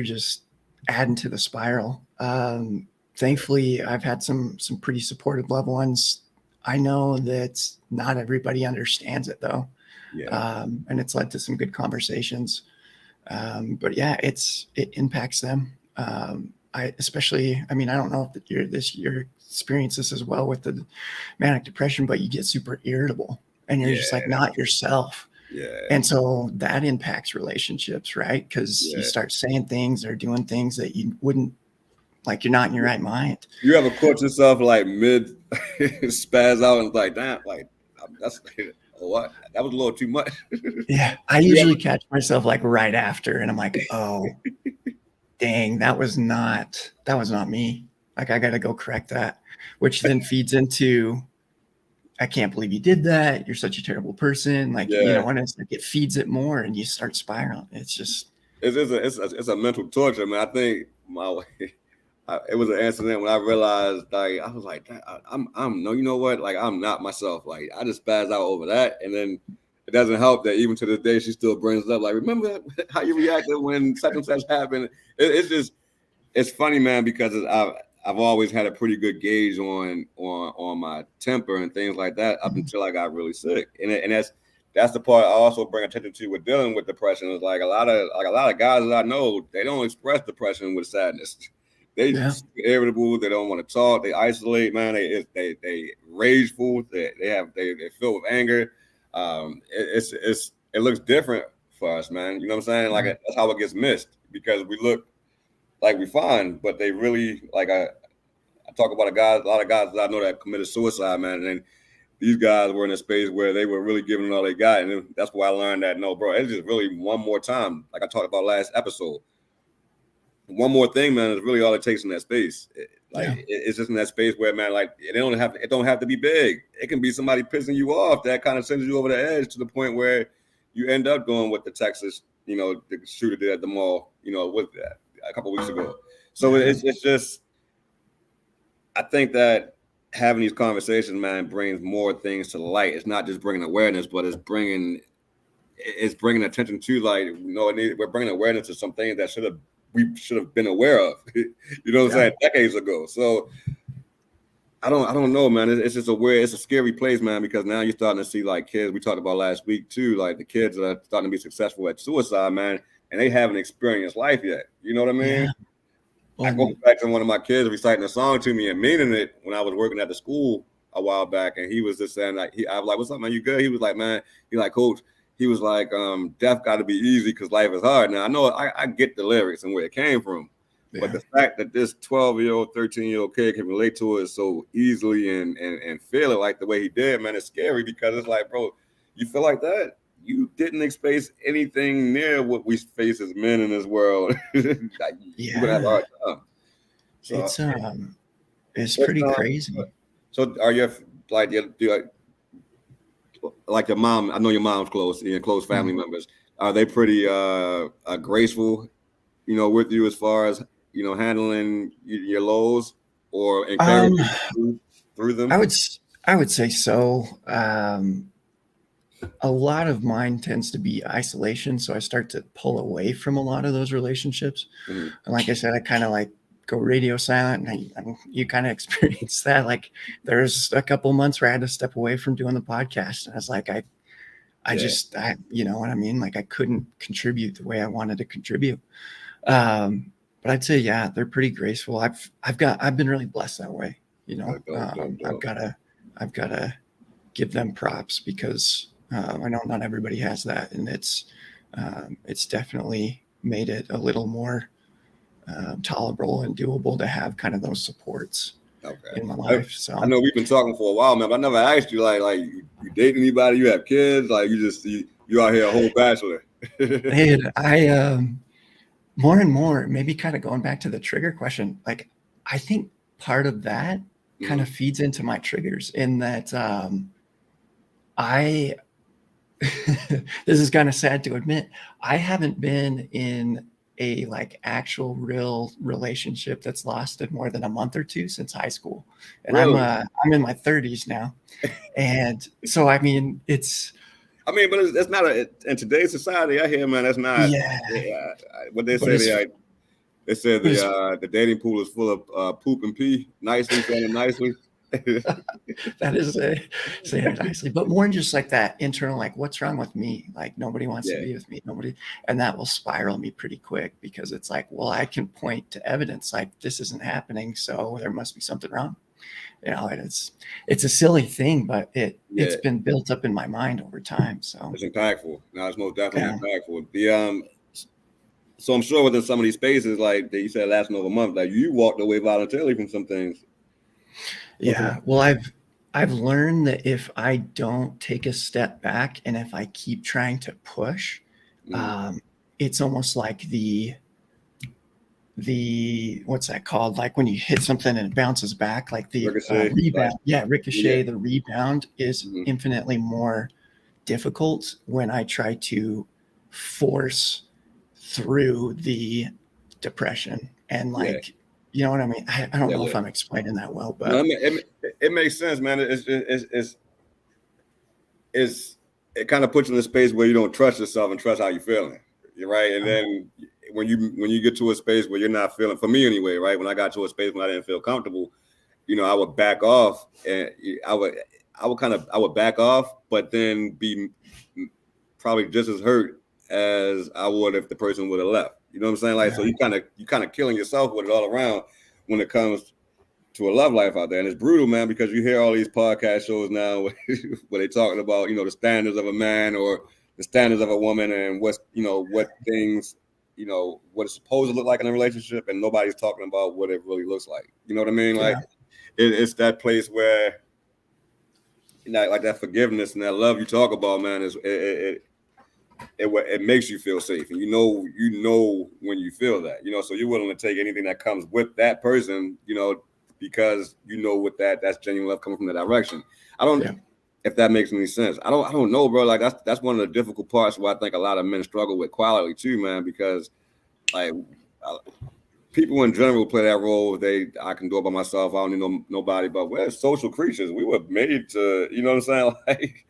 just adding to the spiral. Thankfully, I've had some pretty supportive loved ones. I know that not everybody understands it though. And it's led to some good conversations. But yeah, it impacts them. I don't know if you're experiencing this as well with the manic depression, but you get super irritable and you're just like not yourself. Yeah. And so that impacts relationships, right? Because you start saying things or doing things that you wouldn't, like you're not in your right mind. You ever caught yourself like mid spaz out and like that? Like that's what? That was a little too much. Yeah. I usually catch myself like right after and I'm like, oh, dang, that was not me. Like I got to go correct that, which then feeds into, I can't believe you did that. You're such a terrible person. Like, and it's like it feeds it more and you start spiraling. It's just, it's a mental torture, man. I think it was an incident when I realized, like, I was like, I'm no, you know what? Like, I'm not myself. Like, I just spazzed out over that. And then it doesn't help that even to this day, she still brings it up. Like, remember how you reacted when such and such happened? It's funny, man, because I've always had a pretty good gauge on my temper and things like that up until I got really sick. And that's the part I also bring attention to with dealing with depression. Is like a lot of guys that I know, they don't express depression with sadness. They irritable. They don't want to talk. They isolate. Man, they rageful. They filled with anger. It looks different for us, man. You know what I'm saying? Like that's how it gets missed because we look like we fine, but they really like I talk about a lot of guys that I know that committed suicide, man, and then these guys were in a space where they were really giving it all they got, and that's why I learned that no, bro, it's just really one more time, like I talked about last episode. One more thing, man, is really all it takes in that space. It's just in that space where, man, like it don't have to be big. It can be somebody pissing you off that kind of sends you over the edge to the point where you end up doing what the Texas, the shooter did at the mall, with that a couple of weeks ago. So it's just, I think that having these conversations, man, brings more things to light. It's not just bringing awareness, but it's bringing attention to, like, we're bringing awareness to some things that we should have been aware of, what I'm saying, decades ago. So I don't know, man. It's just it's a scary place, man, because now you're starting to see like kids we talked about last week too, like the kids that are starting to be successful at suicide, man, and they haven't experienced life yet. You know what I mean? Yeah. I go back to one of my kids reciting a song to me and meaning it when I was working at the school a while back, and he was just saying, like, I was like, "What's up, man? You good?" He was like, "Man," he like, "Coach," he was like, "Death got to be easy because life is hard." Now I know I get the lyrics and where it came from, but the fact that this 12-year-old, 13-year-old kid can relate to it so easily and feel it like the way he did, man, it's scary because it's like, bro, you feel like that? You didn't experience anything near what we face as men in this world. You're gonna have a hard time. So, it's pretty crazy. So are you like your mom? I know your mom's close, close family members. Are they pretty graceful, with you as far as handling your lows or encouraging you through them? I would say so. A lot of mine tends to be isolation, so I start to pull away from a lot of those relationships. And like I said, I kind of like go radio silent, and you kind of experience that. Like there's a couple months where I had to step away from doing the podcast, and I was like, I you know what I mean? Like I couldn't contribute the way I wanted to contribute. But I'd say, yeah, they're pretty graceful. I've been really blessed that way. I've gotta give them props because I know not everybody has that, and it's definitely made it a little more tolerable and doable to have kind of those supports in my life. So I know we've been talking for a while, man, but I never asked you like you date anybody, you have kids, like you out here a whole bachelor. Hey, I more and more, maybe kind of going back to the trigger question, like I think part of that kind of feeds into my triggers in that this is kind of sad to admit, I haven't been in a like actual real relationship that's lasted more than a month or two since high school. And really? I'm in my 30s now. And so, I mean, but that's not in today's society. I hear, man, that's not what they say. They said the dating pool is full of poop and pee, nicely saying it nicely. That is saying it nicely, but more than just like that internal, like what's wrong with me? Like nobody wants to be with me, and that will spiral me pretty quick because it's like, well, I can point to evidence like this isn't happening, so there must be something wrong. And it's a silly thing, but it's been built up in my mind over time. So it's impactful. Now it's most definitely impactful. So I'm sure within some of these spaces, like you said, lasting over a month, like you walked away voluntarily from some things. Yeah. Well, I've learned that if I don't take a step back and if I keep trying to push, it's almost like the what's that called? Like when you hit something and it bounces back, like the rebound. Ricochet. The rebound is infinitely more difficult when I try to force through the depression and like. You know what I mean? I don't know if I'm explaining that well, but no, it makes sense, man. It kind of puts you in a space where you don't trust yourself and trust how you're feeling. You're right, and then when you get to a space where you're not feeling, for me anyway, right? When I got to a space where I didn't feel comfortable, I would back off, and I would back off, but then be probably just as hurt as I would if the person would have left. You know what I'm saying? Like, so you kind of killing yourself with it all around when it comes to a love life out there. And it's brutal, man, because you hear all these podcast shows now where they're talking about, the standards of a man or the standards of a woman and what things, what it's supposed to look like in a relationship, and nobody's talking about what it really looks like. You know what I mean? Like, it's that place where, like that forgiveness and that love you talk about, man, it makes you feel safe, and you know when you feel that, so you're willing to take anything that comes with that person, because with that's genuine love coming from the direction. I don't, if that makes any sense. I don't know, bro. Like that's one of the difficult parts where I think a lot of men struggle with quality too, man, because like people in general play that role. I can do it by myself. I don't need nobody, but we're social creatures. We were made to, you know what I'm saying? Like,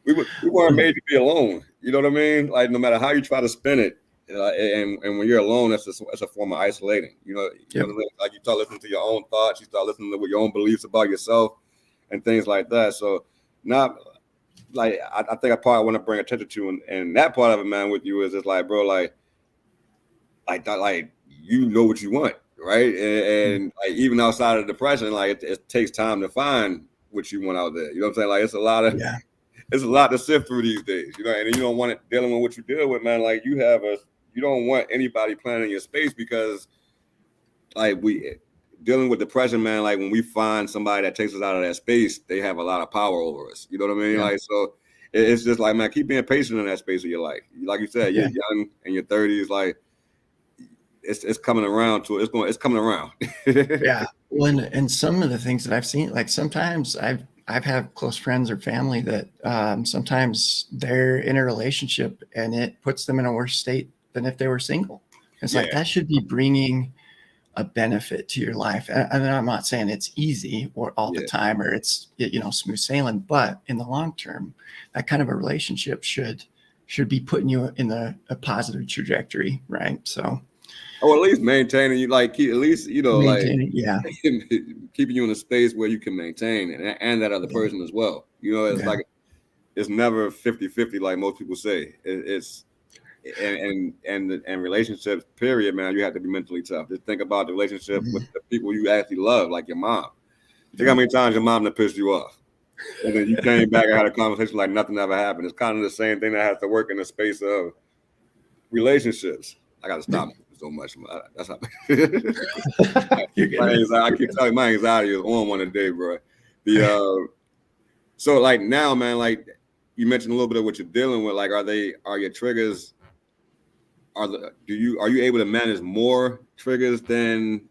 we weren't made to be alone. You know what I mean? Like, no matter how you try to spin it, and when you're alone, that's a form of isolating. You know what I mean? Like, you start listening to your own thoughts, you start listening to your own beliefs about yourself, and things like that. So, not like I think a part I want to bring attention to, and that part of it, man, with you is it's like, bro, like you know what you want, right? And like even outside of depression, like it takes time to find what you want out there. You know what I'm saying? Like it's a lot to sift through these days, and you don't want it dealing with what you deal with, man. Like you don't want anybody playing in your space, because like we dealing with depression, man, like when we find somebody that takes us out of that space, they have a lot of power over us. You know what I mean? Like, so it's just like, man, keep being patient in that space of your life. Like you said, you're young in your 30s, like it's coming around to it's coming around. Well, and some of the things that I've seen, like sometimes I've had close friends or family that sometimes they're in a relationship and it puts them in a worse state than if they were single. It's like that should be bringing a benefit to your life. And I'm not saying it's easy or all the time or it's smooth sailing, but in the long term, that kind of a relationship should be putting you in a positive trajectory, right? So, at least maintaining you, like at least keeping you in a space where you can maintain and that other person as well. It's like it's never 50-50 like most people say. It's and relationships, period, man, you have to be mentally tough. Just think about the relationship with the people you actually love, like your mom. Think how many times your mom that pissed you off, and then you came back and had a conversation like nothing ever happened. It's kind of the same thing that has to work in the space of relationships. I got to stop so much. That's how I keep telling you, my anxiety is on one a day, bro. So like now, man, like you mentioned a little bit of what you're dealing with. Like, are your triggers? Are you able to manage more triggers than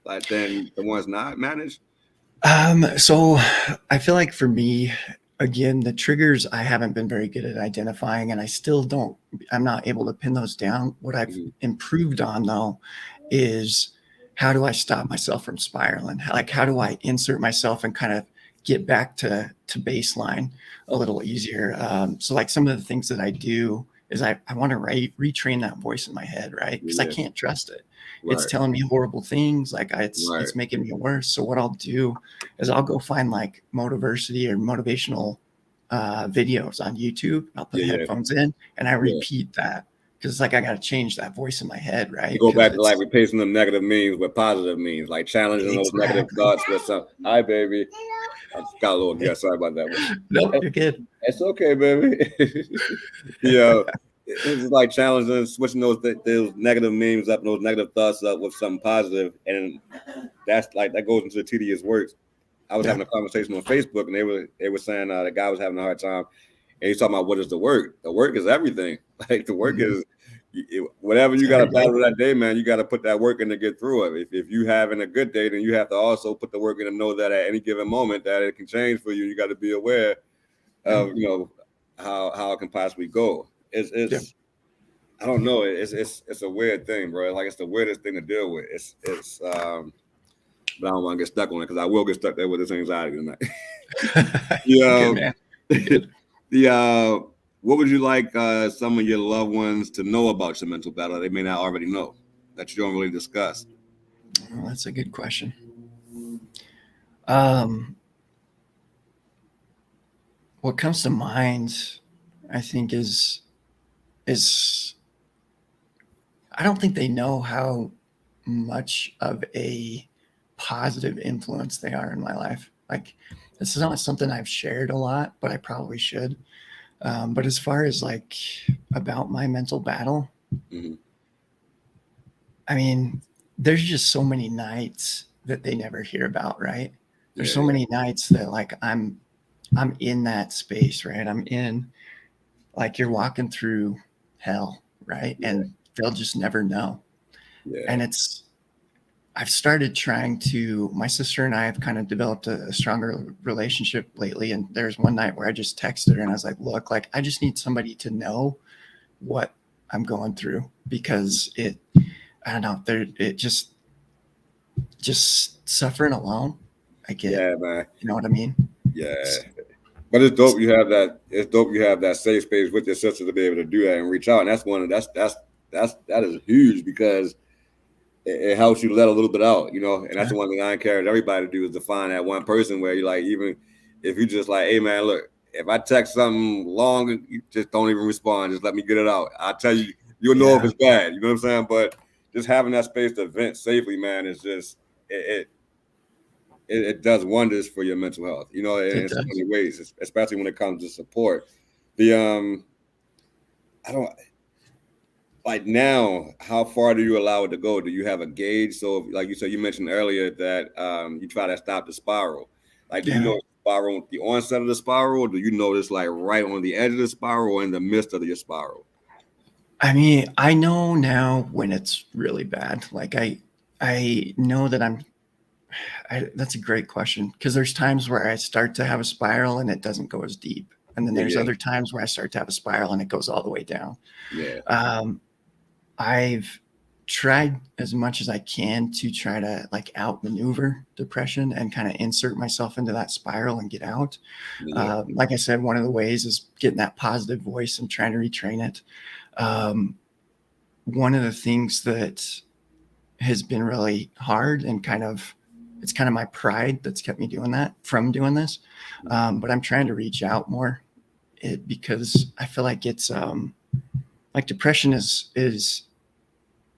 the ones not managed? So I feel like for me, again, the triggers I haven't been very good at identifying, and I'm not able to pin those down. What I've improved on though is how do I stop myself from spiraling? How do I insert myself and kind of get back to baseline a little easier? So like some of the things that I do is I want to retrain that voice in my head, right? Because I can't trust it. It's telling me horrible things, like it's making me worse. So what I'll do is I'll go find like motiversity or motivational videos on YouTube. I'll put headphones in and I repeat that, because it's like I got to change that voice in my head, right? You go back to like replacing them negative memes with positive memes, like challenging those negative thoughts with some. Hi, baby. I got a little sorry about that one. No, you're good. It's okay, baby. It's like challenging, switching those negative memes up, and those negative thoughts up with something positive, and that goes into the tedious work. I was having a conversation on Facebook, and they were saying the guy was having a hard time, and he's talking about what is the work. The work is everything. Like the work is whatever you got to battle that day, man. You got to put that work in to get through it. If you having a good day, then you have to also put the work in to know that at any given moment that it can change for you. You got to be aware of how it can possibly go. It's I don't know. It's a weird thing, bro. Like it's the weirdest thing to deal with. It's but I don't want to get stuck on it, because I will get stuck there with this anxiety tonight. Good, man. what would you like some of your loved ones to know about your mental battle they may not already know that you don't really discuss? Well, that's a good question. What comes to mind, I think, is I don't think they know how much of a positive influence they are in my life. Like, this is not something I've shared a lot, but I probably should. But as far as like about my mental battle, Mhm. I mean, there's just so many nights that they never hear about, right? There's Yeah, so many nights that like I'm in that space, right? I'm in, like, you're walking through hell, right? yeah, And they'll just never know. yeah. And I've started trying to, my sister and I have kind of developed a stronger relationship lately. And there's one night where I just texted her and I was like, look, like, I just need somebody to know what I'm going through, because I don't know, it just suffering alone. I get, Yeah, man. you know what I mean? Yeah. But it's dope you have that. It's dope you have that safe space with your sister to be able to do that and reach out. And that is huge, because it helps you let a little bit out, you know. And that's the one thing I encourage everybody to do, is to find that one person where you're like, even if you just like, hey man, look, if I text something long, you just don't even respond. Just let me get it out. I'll tell you, you'll know if it's bad. You know what I'm saying? But just having that space to vent safely, man, is just it does wonders for your mental health, you know, in so many ways, especially when it comes to support. I don't like, now, how far do you allow it to go? Do you have a gauge? So like you said, you mentioned earlier that you try to stop the spiral. Like, do you know spiral at the onset of the spiral, or do you notice like right on the edge of the spiral or in the midst of your spiral? I mean, I know now when it's really bad. Like, I know that that's a great question, because there's times where I start to have a spiral and it doesn't go as deep. And then there's other times where I start to have a spiral and it goes all the way down. Yeah. I've tried as much as I can to try to like outmaneuver depression and kind of insert myself into that spiral and get out. Like I said, one of the ways is getting that positive voice and trying to retrain it. One of the things that has been really hard and it's kind of my pride that's kept me from doing this. But I'm trying to reach out more, because I feel like it's like depression is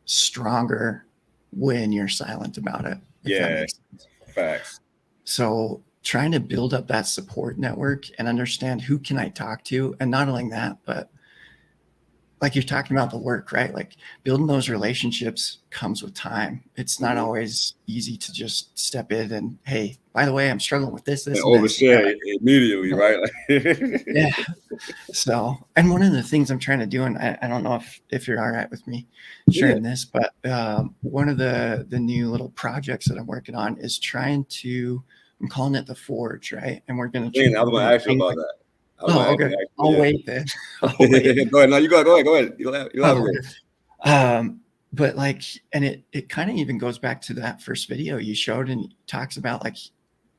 stronger when you're silent about it. Yeah, facts. So trying to build up that support network and understand who can I talk to, and not only that, but like you're talking about the work, right? Like, building those relationships comes with time. It's not always easy to just step in and, hey, by the way, I'm struggling with this, and overshare immediately, right? Yeah. So, and one of the things I'm trying to do, and I don't know if you're all right with me sharing this, but one of the new little projects that I'm working on is I'm calling it the Forge, right? And we're going to. I was going to ask you about that. Okay. I'll wait then. Go ahead. No, you go ahead. You'll have but like, and it kind of even goes back to that first video you showed, and talks about like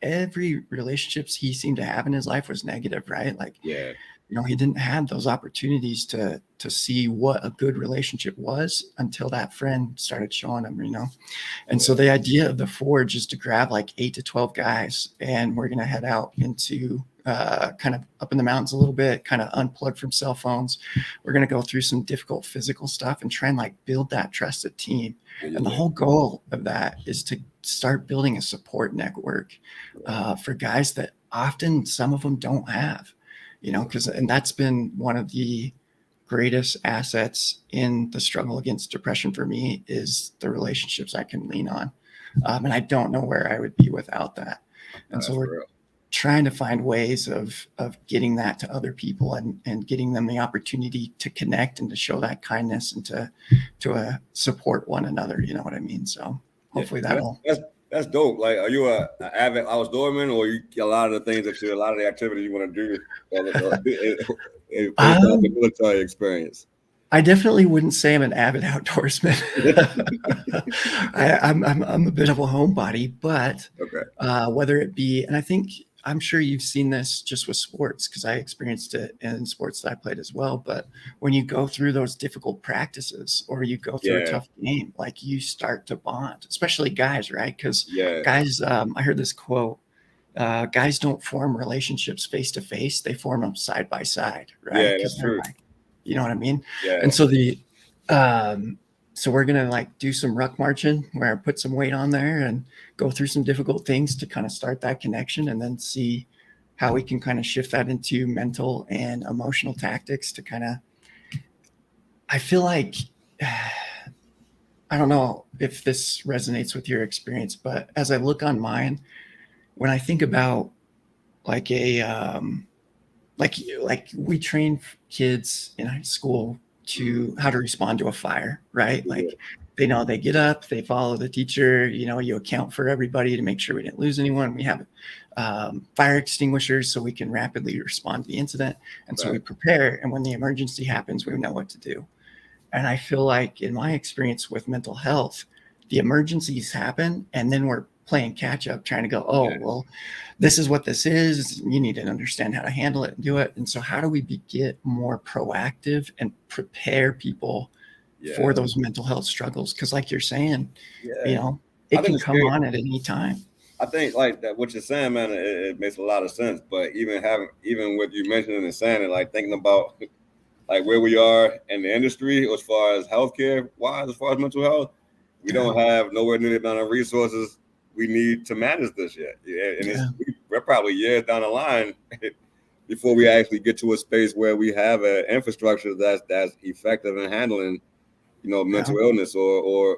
every relationships he seemed to have in his life was negative, right? Like, you know, he didn't have those opportunities to see what a good relationship was until that friend started showing him, you know? And so the idea of the Forge is to grab like 8 to 12 guys, and we're going to head out into kind of up in the mountains a little bit, kind of unplugged from cell phones. We're going to go through some difficult physical stuff and try and like build that trusted team. And the whole goal of that is to start building a support network for guys that often some of them don't have, you know, and that's been one of the greatest assets in the struggle against depression for me, is the relationships I can lean on. And I don't know where I would be without that. And so we're trying to find ways of getting that to other people, and getting them the opportunity to connect and to show that kindness and to support one another. You know what I mean? So hopefully that's dope. Like, are you an avid outdoorsman, or you a lot of the activities you want to do in the military experience? I definitely wouldn't say I'm an avid outdoorsman. I'm a bit of a homebody, but whether it be, and I think I'm sure you've seen this just with sports, because I experienced it in sports that I played as well. But when you go through those difficult practices or you go through a Yeah, tough game, like you start to bond, especially guys, right? Because yeah, guys, I heard this quote, guys don't form relationships face to face, they form them side by side, right? yeah. Because That's they're true. like, you know what I mean? Yeah, And so um, so we're gonna like do some ruck marching where I put some weight on there and go through some difficult things to kind of start that connection, and then see how we can kind of shift that into mental and emotional tactics to kind of, I feel like, I don't know if this resonates with your experience, but as I look on mine, when I think about like like we train kids in high school to how to respond to a fire, right? yeah, Like they know, they get up, they follow the teacher, you know, you account for everybody to make sure we didn't lose anyone. We have fire extinguishers so we can rapidly respond to the incident. And so we right. prepare. And when the emergency happens, we know what to do. And I feel like in my experience with mental health, the emergencies happen and then we're playing catch up, trying to go, oh, Yeah, well, this is what this is. You need to understand how to handle it and do it. And so, how do we get more proactive and prepare people yeah, for those mental health struggles? Because, like you're saying, you yeah. know, I it think can it's come great. on at any time. I think like that what you're saying, man, it makes a lot of sense. But even what you mentioned and saying it, like thinking about like where we are in the industry as far as healthcare wise, as far as mental health, we Yeah. don't have nowhere near the amount of resources we need to manage this yet. Yeah, and Yeah. we're probably years down the line before we actually get to a space where we have an infrastructure that's effective in handling, Yeah. mental illness or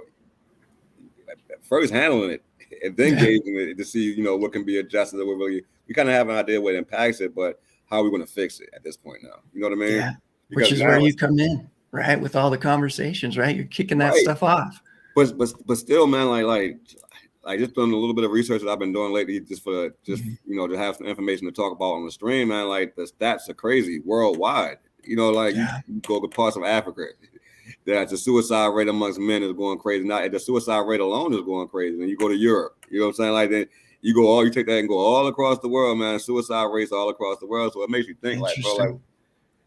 first handling it and then Yeah. gauging it to see, what can be adjusted. Or what really, we kind of have an idea what impacts it, but how are we going to fix it at this point now? You know what I mean? Yeah. Which Because is where now you it's come in, right? With all the conversations, right? You're kicking that right. stuff off. But still, man, like just doing a little bit of research that I've been doing lately, Mhm. to have some information to talk about on the stream, man. Like the stats are crazy worldwide. Like Yeah. you go to parts of Africa, that the suicide rate amongst men is going crazy. Not the suicide rate alone is going crazy. And you go to Europe, you know what I'm saying? Like then you take that and go all across the world, man. Suicide rates all across the world. So it makes you think, like, bro, like Interesting.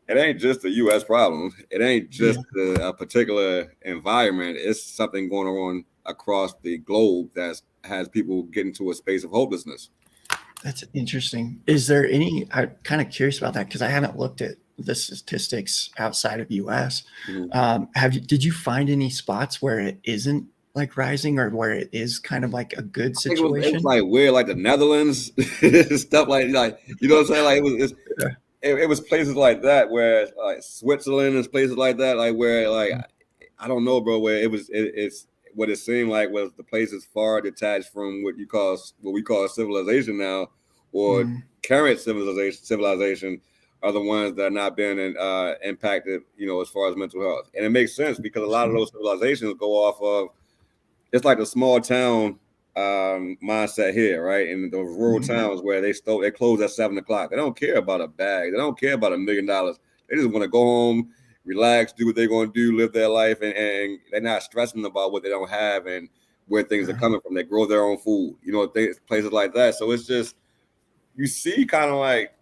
it ain't just a U.S. problem. It ain't Yeah. just a particular environment. It's something going on across the globe that has people getting to a space of hopelessness. That's interesting. Is there any, I'm kind of curious about that because I haven't looked at the statistics outside of US. Mhm. Did you find any spots where it isn't like rising or where it is kind of like a good I think it was situation? like weird, like the Netherlands, stuff like you know what I'm saying? Like Yeah. it was places like that where like Switzerland and places like that, like where like I don't know, bro, where it's what it seemed like was the places far detached from what we call civilization now, or Mm, current civilization are the ones that are not being impacted, as far as mental health. And it makes sense because a lot of interesting. those civilizations go off of it's like the small town mindset here, right? In those rural Mhm. towns where they close at 7 o'clock. They don't care about a bag. They don't care about $1 million. They just want to go home, relax, do what they're going to do, live their life, and they're not stressing about what they don't have and where things are Yeah. coming from. They grow their own food, places like that. So it's just you see kind of like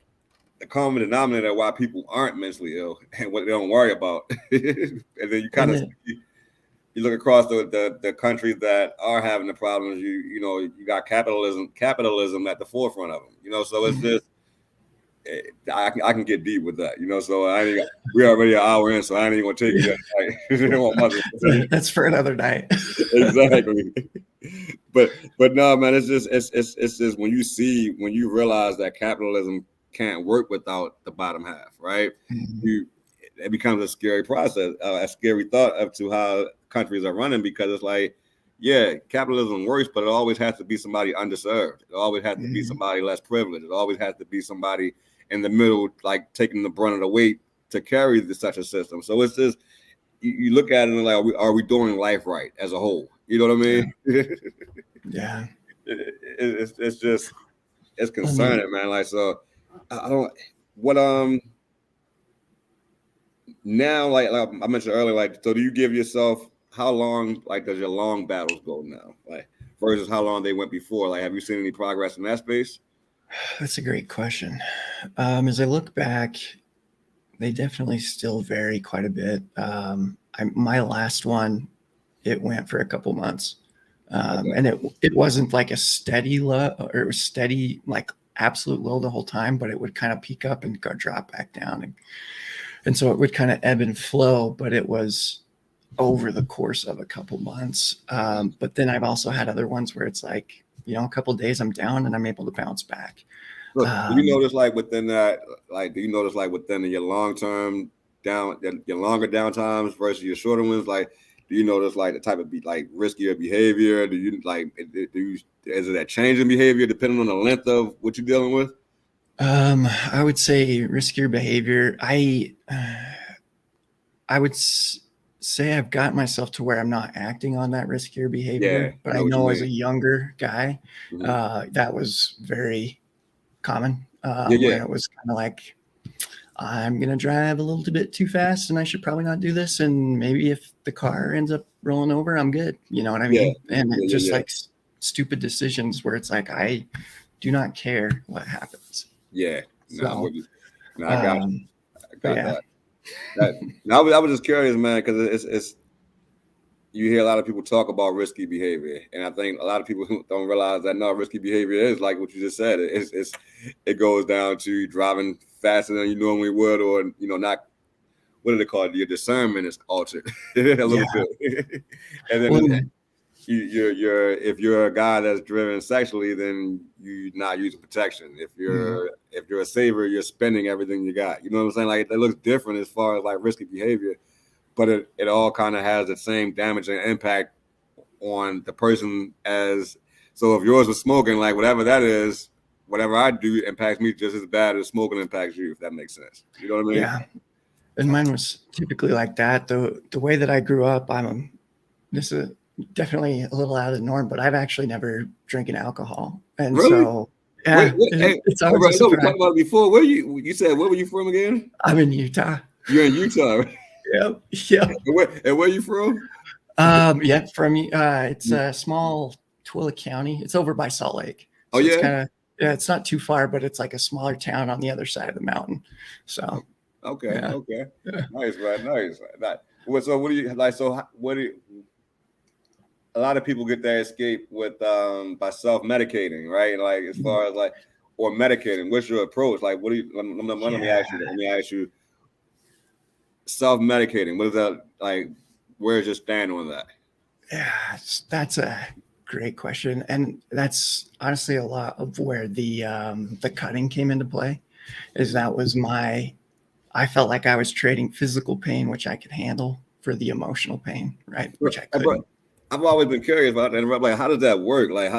the common denominator why people aren't mentally ill and what they don't worry about, and then you kind And of then, see you look across the countries that are having the problems. You got capitalism at the forefront of them. So it's mhm. just I can get deep with that. So we're already an hour in, so I ain't even gonna take you there. That's for another night. Exactly. But no, man, it's just when you realize that capitalism can't work without the bottom half, right? Mhm. You it becomes a scary process, a scary thought up to how countries are running because it's like, yeah, capitalism works, but it always has to be somebody underserved. It always has to be Mhm. somebody less privileged. It always has to be somebody in the middle, like taking the brunt of the weight to carry such a system. So it's just you look at it and like, are we doing life right as a whole? You know what I Yeah. mean? Yeah. It's just it's I mean, concerning, man. Like so, I don't what now like I mentioned earlier, like so do you give yourself how long like does your long battles go now? Like versus how long they went before? Like have you seen any progress in that space? That's a great question. As I look back, they definitely still vary quite a bit. My last one, it went for a couple months. Okay. And it wasn't like a steady low, or it was steady, like absolute low the whole time, but it would kind of peak up and go drop back down. And so it would kind of ebb and flow, but it was over the course of a couple months. But then I've also had other ones where it's like, a couple of days I'm down and I'm able to bounce back. Look, do you notice like within that, like, do you notice like within your long term down, your longer down times versus your shorter ones? Like, do you notice like the type of like riskier behavior? Do you like, is it a change in behavior depending on the length of what you're dealing with? I would say riskier behavior. I would say I've got myself to where I'm not acting on that riskier behavior, but I know as a younger guy, that was very common, where it was kind of like, I'm going to drive a little bit too fast and I should probably not do this. And maybe if the car ends up rolling over, I'm good. You know what I mean? And it just like stupid decisions where it's like, I do not care what happens. Yeah. No, So, I got you. I got that. I was just curious, man, because it's you hear a lot of people talk about risky behavior, and I think a lot of people don't realize that risky behavior is like what you just said. It goes down to driving faster than you normally would, or not. What do they call it? Your discernment is altered a little bit, and then if you're a guy that's driven sexually, then you're not using protection. If you're a saver, you're spending everything you got. You know what I'm saying? Like, it looks different as far as like risky behavior, but it all kind of has the same damage and impact on the person as. So if yours was smoking, like whatever that is, whatever I do impacts me just as bad as smoking impacts you, if that makes sense. You know what I mean? Yeah. And mine was typically like that. The way that I grew up, this is definitely a little out of the norm, but I've actually never drinking alcohol. And really? So yeah, it's always a surprise. We talked about it before. You said, where were you from again? I'm in Utah. You're in Utah, right? Yep. And where are you from? It's a small Twilla County. It's over by Salt Lake. So it's kind of, it's not too far, but it's like a smaller town on the other side of the mountain. So okay. Nice, right? Nice. So what do you like? So what do a lot of people get their escape with by self-medicating, right? Like as far as like or medicating. What's your approach? Like, what do you? Let me ask you. Self-medicating. What is that like? Where's your stand on that? Yeah, that's a great question, and that's honestly a lot of where the cutting came into play. I felt like I was trading physical pain, which I could handle, for the emotional pain, right? Which I couldn't. I've always been curious about that. Like, how does that work? Like,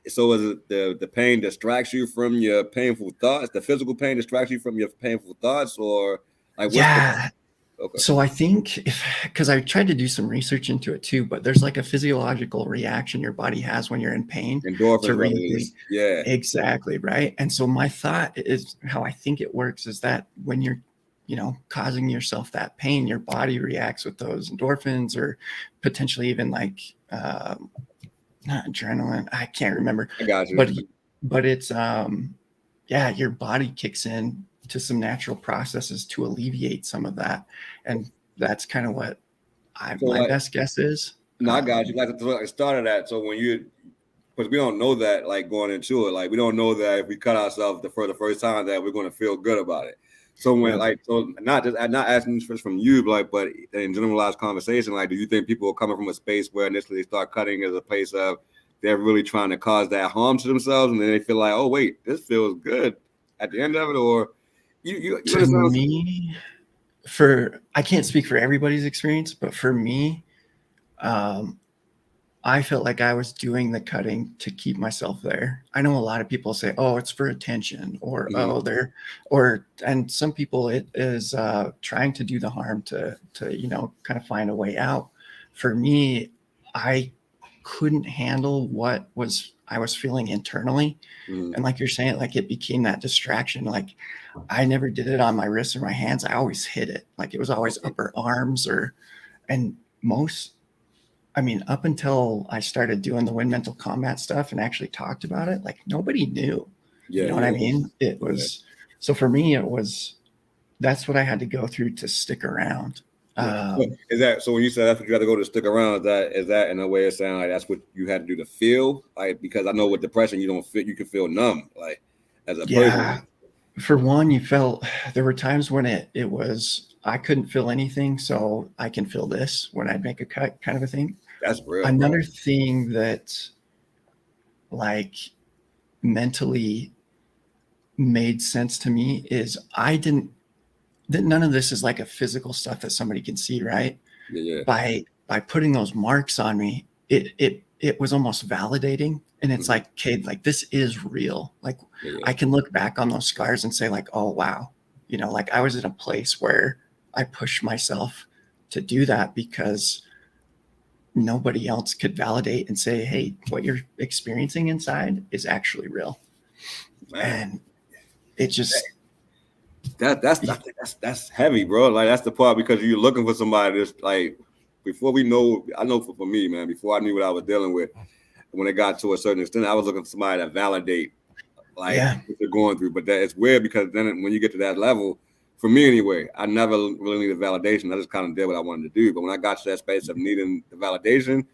so is it the pain distracts you from your painful thoughts? The physical pain distracts you from your painful thoughts, or like, okay. So I think because I tried to do some research into it too, but there's like a physiological reaction your body has when you're in pain. Endorphins release. Yeah. Exactly. Right. And so my thought is, how I think it works is that when you're, causing yourself that pain, your body reacts with those endorphins, or potentially even like, not adrenaline. I can't remember. I got you. But it's, your body kicks in to some natural processes to alleviate some of that. And that's kind of what my best guess is. No, I got you. Like I started that. So because we don't know that, like going into it, like we don't know that if we cut ourselves for the first time that we're going to feel good about it. So not asking this from you, but in generalized conversation, like, do you think people are coming from a space where initially they start cutting as a place of they're really trying to cause that harm to themselves, and then they feel like, oh wait, this feels good at the end of it, or to me, I can't speak for everybody's experience, but for me, I felt like I was doing the cutting to keep myself there. I know a lot of people say, oh, it's for attention, or and some people it is trying to do the harm to kind of find a way out. For me, I couldn't handle what I was feeling internally. And like you're saying, like it became that distraction. Like I never did it on my wrists or my hands. I always hit it. Like it was always upper arms and I mean, up until I started doing the Wind Mental Combat stuff and actually talked about it, like nobody knew. Yeah, You know what I mean? It was so for me. It was that's what I had to go through to stick around. Is that so? When you said that's what you had to go to stick around, is that in a way of saying like that's what you had to do to feel like? Because I know with depression you don't feel, you can feel numb like as a person. For one, you felt there were times when it was I couldn't feel anything, so I can feel this when I'd make a cut, kind of a thing. That's real. Another thing that like mentally made sense to me is none of this is like a physical stuff that somebody can see, right? Yeah. By putting those marks on me, it was almost validating. And it's like, okay, like this is real. Like I can look back on those scars and say like, oh, wow. You know, like I was in a place where I pushed myself to do that because nobody else could validate and say, hey, what you're experiencing inside is actually real. Man. And it just, that's heavy, bro. Like that's the part because you're looking for somebody that's like before we know. I know for me, man. Before I knew what I was dealing with, when it got to a certain extent, I was looking for somebody to validate like what you're going through. But that it's weird because then when you get to that level, for me anyway, I never really needed validation. I just kind of did what I wanted to do. But when I got to that space of needing the validation,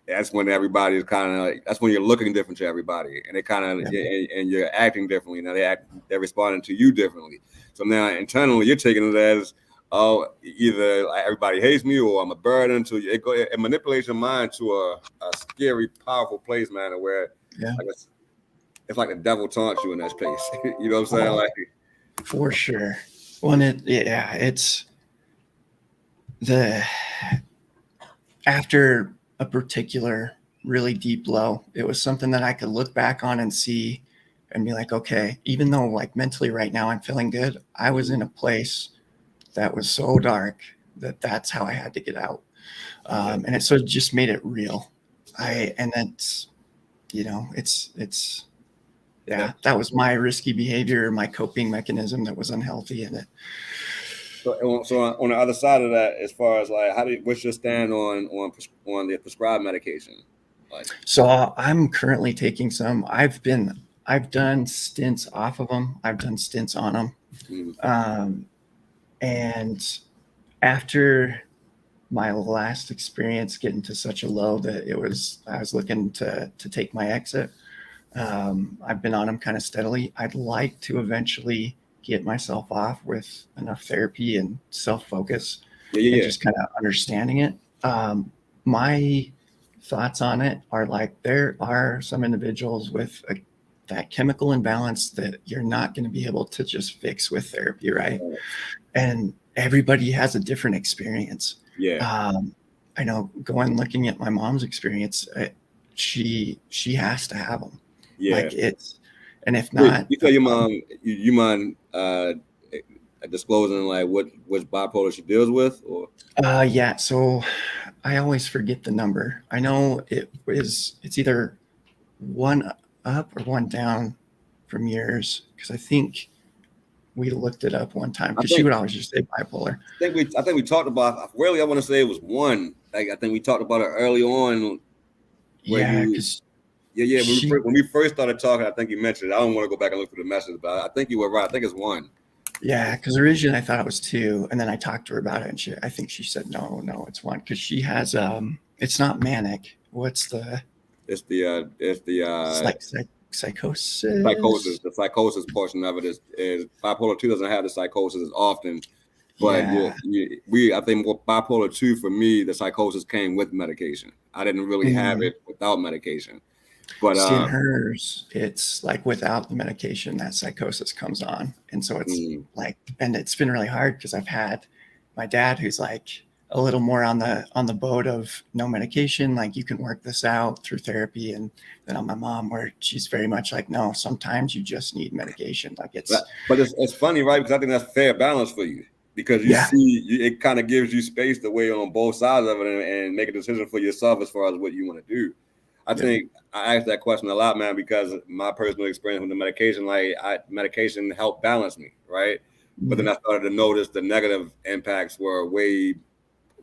that's when everybody is kind of like, that's when you're looking different to everybody, and they kind of and you're acting differently. Now they're responding to you differently. So now internally you're taking it as, oh, either like everybody hates me or I'm a burden to you. It manipulates your mind to a scary, powerful place, man, where like it's like the devil taunts you in that space. You know what I'm saying? Like for sure. When it's after a particular really deep low, it was something that I could look back on and see and be like, okay, even though like mentally right now I'm feeling good, I was in a place that was so dark that's how I had to get out. And it sort of just made it real. And that's, you know, it's that was my risky behavior, my coping mechanism that was unhealthy in it. So on the other side of that, as far as like, what's your stand on the prescribed medication? Like, so I'm currently taking some. I've done stints off of them. I've done stints on them. And after my last experience getting to such a low that I was looking to take my exit, I've been on them kind of steadily. I'd like to eventually get myself off with enough therapy and self-focus and just kind of understanding it. My thoughts on it are like, there are some individuals with that chemical imbalance that you're not going to be able to just fix with therapy, right? And everybody has a different experience. I know looking at my mom's experience, she has to have them. Like it's, and if not, you tell your mom, you mind disclosing like which bipolar she deals with, or? Yeah. So I always forget the number. I know it's either one up or one down from yours, because I think we looked it up one time because she would always just say bipolar. I think we talked about. Really, I want to say it was one. Like I think we talked about it early on. When we first started talking, I think you mentioned it. I don't want to go back and look through the message, but I think you were right. I think it's one. Yeah, because originally I thought it was two, and then I talked to her about it, and I think she said no, it's one, because she has it's not manic. What's the? It's like psychosis. Psychosis. The psychosis portion of it is bipolar 2 doesn't have the psychosis as often, but I think bipolar 2 for me, the psychosis came with medication. I didn't really have it without medication. But in hers, it's like without the medication, that psychosis comes on. And so it's like, and it's been really hard because I've had my dad who's like a little more on the boat of no medication, like you can work this out through therapy. And then on my mom, where she's very much like, no, sometimes you just need medication. Like but it's funny, right? Because I think that's fair balance for you. Because you see, it kind of gives you space to weigh on both sides of it and make a decision for yourself as far as what you want to do. I think I ask that question a lot, man, because my personal experience with the medication, medication helped balance me, right? But then I started to notice the negative impacts were way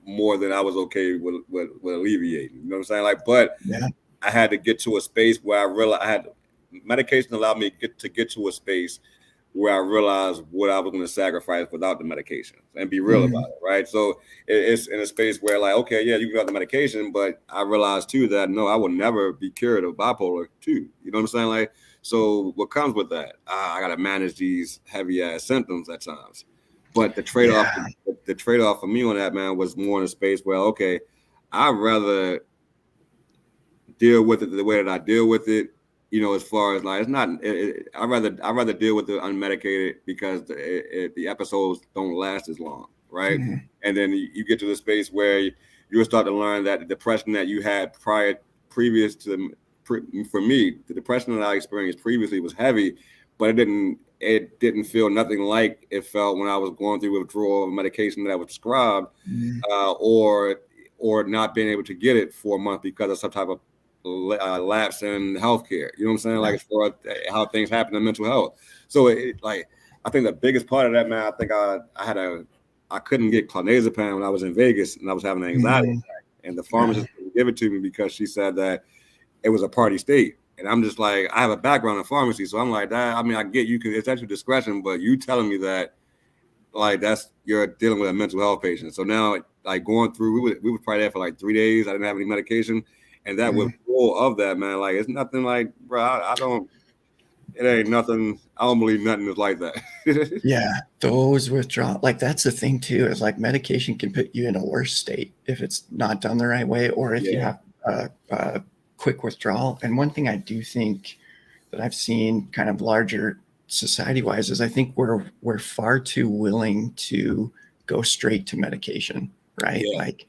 more than I was okay with alleviating. You know what I'm saying? Like, but Yeah. I had to get to a space where I realized medication allowed me to get to a space where I realized what I was going to sacrifice without the medication and be real about it, right? So it's in a space where like, okay, yeah, you got the medication, but I realized too that no, I will never be cured of bipolar 2. You know what I'm saying? Like, so what comes with that? I got to manage these heavy ass symptoms at times. But the trade-off, the trade-off for me on that, man, was more in a space where, okay, I'd rather deal with it the way that I deal with it. You know, as far as like, it's not. I rather deal with it unmedicated because the episodes don't last as long, right? Mm-hmm. And then you get to the space where you'll start to learn that the depression that you had previous to, for me, the depression that I experienced previously was heavy, but it didn't feel nothing like it felt when I was going through withdrawal of medication that was prescribed, or not being able to get it for a month because of some type of lapse in healthcare. You know what I'm saying? Like, as far as how things happen in mental health. So like, I think the biggest part of that, man, I think I couldn't get clonazepam when I was in Vegas and I was having an anxiety attack, and the pharmacist didn't give it to me because she said that it was a party state. And I'm just like, I have a background in pharmacy, so I'm like, that. I mean, I get you can, it's at your discretion, but you telling me that, like, you're dealing with a mental health patient. So now, like, going through, we were probably there for like 3 days. I didn't have any medication, and that withdrawal of that, man, like, it's nothing like, bro. I don't. It ain't nothing. I don't believe nothing is like that. Yeah, those withdrawal, like that's the thing too, is like medication can put you in a worse state if it's not done the right way, or if you have a quick withdrawal. And one thing I do think that I've seen kind of larger society-wise is I think we're far too willing to go straight to medication, right? Yeah. Like,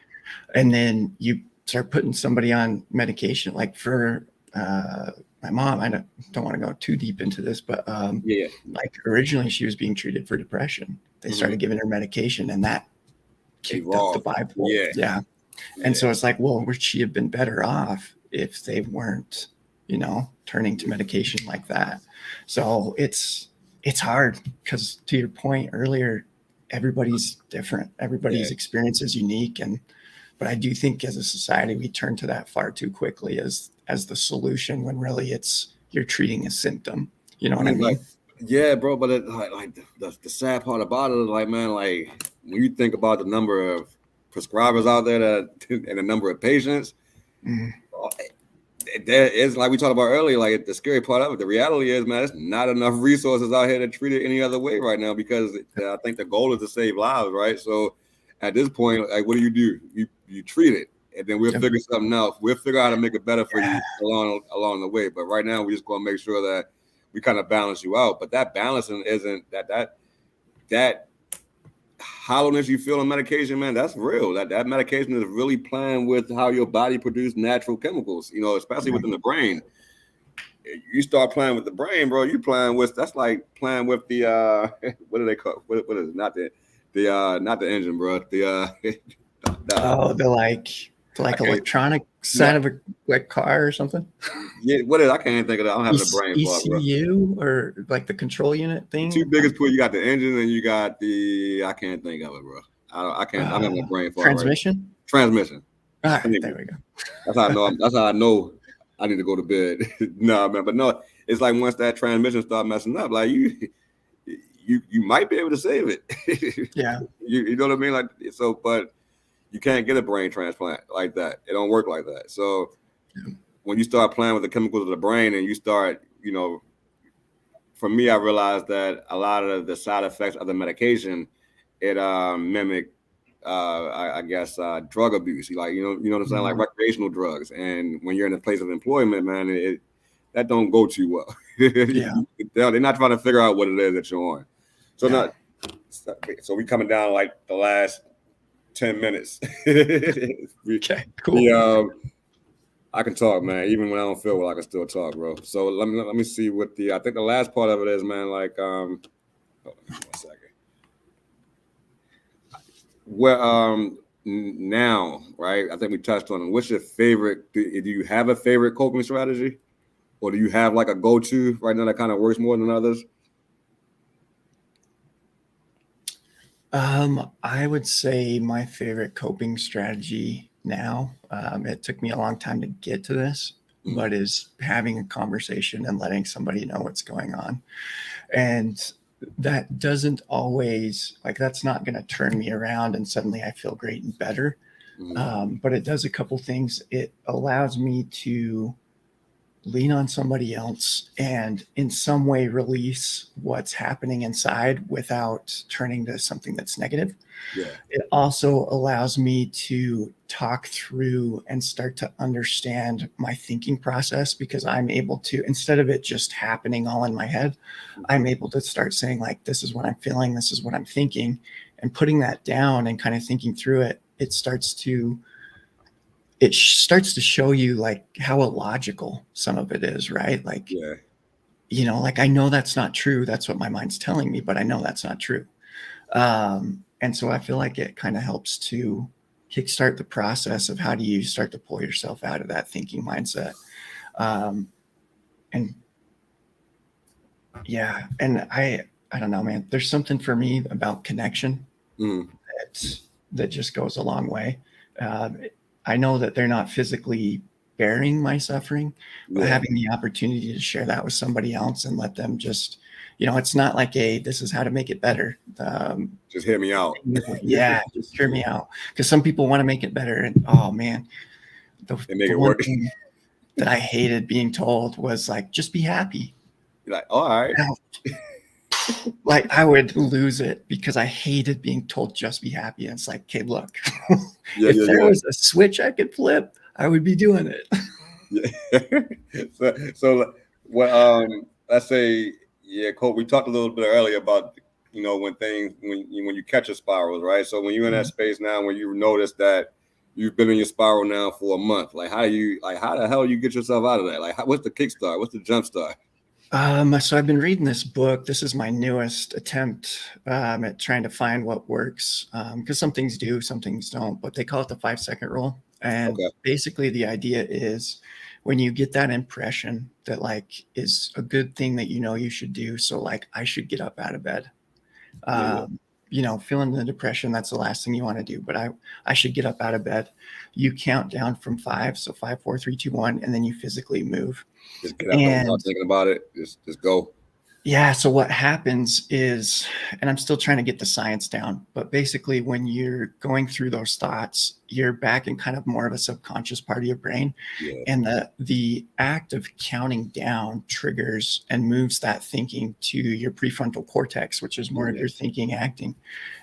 and then you start putting somebody on medication, like for my mom, I don't want to go too deep into this, but like originally she was being treated for depression. They started giving her medication, and that kicked up the bipolar. Yeah. And so it's like, well, would she have been better off if they weren't, turning to medication like that? So it's hard because, to your point earlier, everybody's different. Everybody's experience is unique. But I do think as a society, we turn to that far too quickly as the solution, when really you're treating a symptom. You know what I mean? Like, yeah, bro. But the sad part about it is, like, man, like, when you think about the number of prescribers out there and the number of patients, there is, like we talked about earlier, like, the scary part of it. The reality is, man, there's not enough resources out here to treat it any other way right now, because I think the goal is to save lives, right? So at this point, like, what do? You treat it, and then we'll figure something out. We'll figure out how to make it better for you along the way. But right now, we just going to make sure that we kind of balance you out. But that balancing isn't that hollowness you feel in medication, man. That's real. That medication is really playing with how your body produces natural chemicals. Especially within the brain. You start playing with the brain, bro. You playing with, that's like playing with the what do they call? What is it? Not the engine, bro. The electronic side of a car or something. Yeah, what is? I can't think of that. I don't have the brain part, bro. ECU, or like the control unit thing. The two biggest you got the engine and you got the, I can't think of it, bro. I can't. I'm having a brain fart. Transmission. Right? Transmission. All right, there we go. That's how I know I need to go to bed. No, man, but no, it's like once that transmission start messing up, like you might be able to save it. Yeah. You know what I mean? Like, so, but you can't get a brain transplant like that. It don't work like that. So when you start playing with the chemicals of the brain and you start, for me, I realized that a lot of the side effects of the medication, it mimic, I guess, drug abuse. Like, you know what I'm saying? Like recreational drugs. And when you're in a place of employment, man, that don't go too well. They're not trying to figure out what it is that you're on. So we coming down like the last 10 minutes. Okay, cool. I can talk, man. Even when I don't feel well, I can still talk, bro. So let me see what I think the last part of it is, man. Like, hold on 1 second. Well, now, right? I think we touched on it. What's your favorite? Do you have a favorite coping strategy, or do you have like a go-to right now that kind of works more than others? I would say my favorite coping strategy now, it took me a long time to get to this, Mm. but is having a conversation and letting somebody know what's going on. And that doesn't always, like, that's not going to turn me around and suddenly I feel great and better. But it does a couple things. It allows me to lean on somebody else and in some way release what's happening inside without turning to something that's negative. Yeah. It also allows me to talk through and start to understand my thinking process, because I'm able to, instead of it just happening all in my head, I'm able to start saying, like, this is what I'm feeling, this is what I'm thinking, and putting that down and kind of thinking through it. Starts to show you like how illogical some of it is, right? Like, Yeah. like, I know that's not true. That's what my mind's telling me, but I know that's not true. And so I feel like it kind of helps to kickstart the process of how do you start to pull yourself out of that thinking mindset. And yeah, and I don't know, man, there's something for me about connection Mm. that just goes a long way. I know that they're not physically bearing my suffering, but Yeah. having the opportunity to share that with somebody else and let them just, it's not like this is how to make it better. Just hear me out. Yeah, just hear me out. Because some people want to make it better. And oh man, And make the it one work. thing that I hated being told was like, just be happy. You're like, all right. Like, I would lose it because I hated being told just be happy. And it's like, okay, look, Yeah, if there was a switch I could flip, I would be doing it. Yeah. So what? Let's say, yeah, Cole. We talked a little bit earlier about when you catch a spiral, right? So when you're in that space now, when you notice that you've been in your spiral now for a month, like how the hell you get yourself out of that? Like, what's the kickstart? What's the jump start? So I've been reading this book. This is my newest attempt at trying to find what works, because some things do, some things don't, but they call it the 5-second rule. And Okay. basically the idea is when you get that impression that like is a good thing that you should do. So like, I should get up out of bed. Yeah. Feeling the depression, that's the last thing you want to do. But I should get up out of bed. You count down from 5. So 5, 4, 3, 2, 1, and then you physically move. Just get up. Don't start And thinking about it. Just go. yeah, so what happens is, and I'm still trying to get the science down, but basically when you're going through those thoughts, you're back in kind of more of a subconscious part of your brain. Yeah. And the act of counting down triggers and moves that thinking to your prefrontal cortex, which is more of your thinking, acting.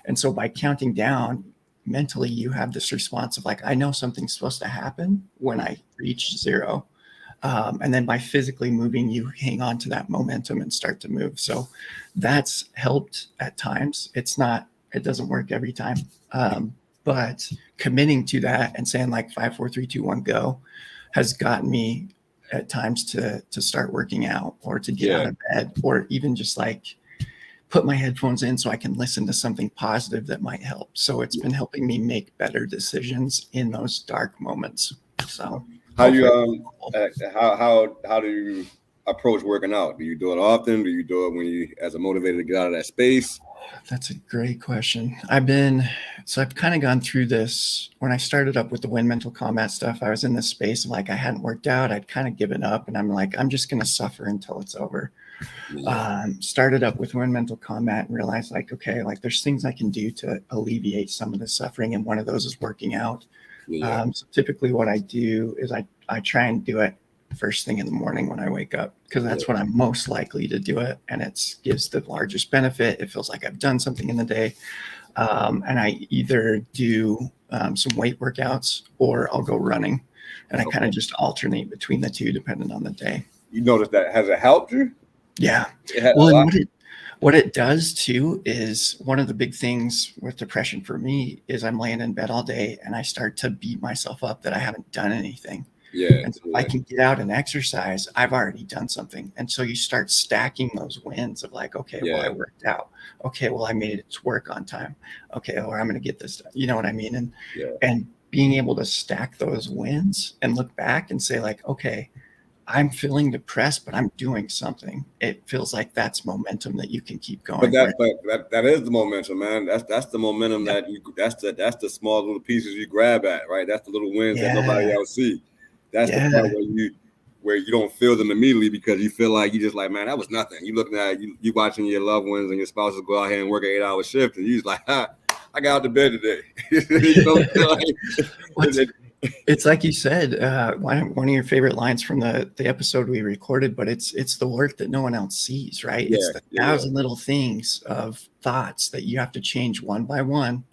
And so by counting down, mentally, you have this response of like, I know something's supposed to happen when I reach 0. And then by physically moving, you hang on to that momentum and start to move. So that's helped at times. It doesn't work every time. But committing to that and saying like 5, 4, 3, 2, 1, go has gotten me at times to start working out or to get out of bed, or even just like put my headphones in so I can listen to something positive that might help. So it's been helping me make better decisions in those dark moments. So how do you approach working out? Do you do it often? Do you do it when you as a motivator to get out of that space? That's a great question. I've kind of gone through this. When I started up with the wind mental combat stuff, I was in this space of like, I hadn't worked out. I'd kind of given up, and I'm like, I'm just going to suffer until it's over. Started up with wind mental combat and realized like, okay, like there's things I can do to alleviate some of the suffering. And one of those is working out. So typically what I do is I try and do it first thing in the morning when I wake up, because that's when I'm most likely to do it. And it gives the largest benefit. It feels like I've done something in the day. And I either do some weight workouts or I'll go running. And I kind of just alternate between the two depending on the day. You notice that? Has it helped you? Yeah. Well, and what it does too is one of the big things with depression for me is I'm laying in bed all day and I start to beat myself up that I haven't done anything. And so if I can get out and exercise, I've already done something. And so you start stacking those wins of like, okay, well, I worked out. Okay, well, I made it to work on time. Okay, or I'm going to get this done. You know what I mean? And being able to stack those wins and look back and say like, okay, I'm feeling depressed, but I'm doing something. It feels like that's momentum that you can keep going. But that is the momentum, man. That's the momentum that's the small little pieces you grab at, right? That's the little wins that nobody else see. That's the part where you don't feel them immediately because you feel like you just like, man, that was nothing. You looking at you watching your loved ones and your spouses go out here and work an 8-hour shift, and you just like, I got out of bed today. You know, it's like you said, one of your favorite lines from the episode we recorded, but it's the work that no one else sees, right? It's the 1,000 little things of thoughts that you have to change one by one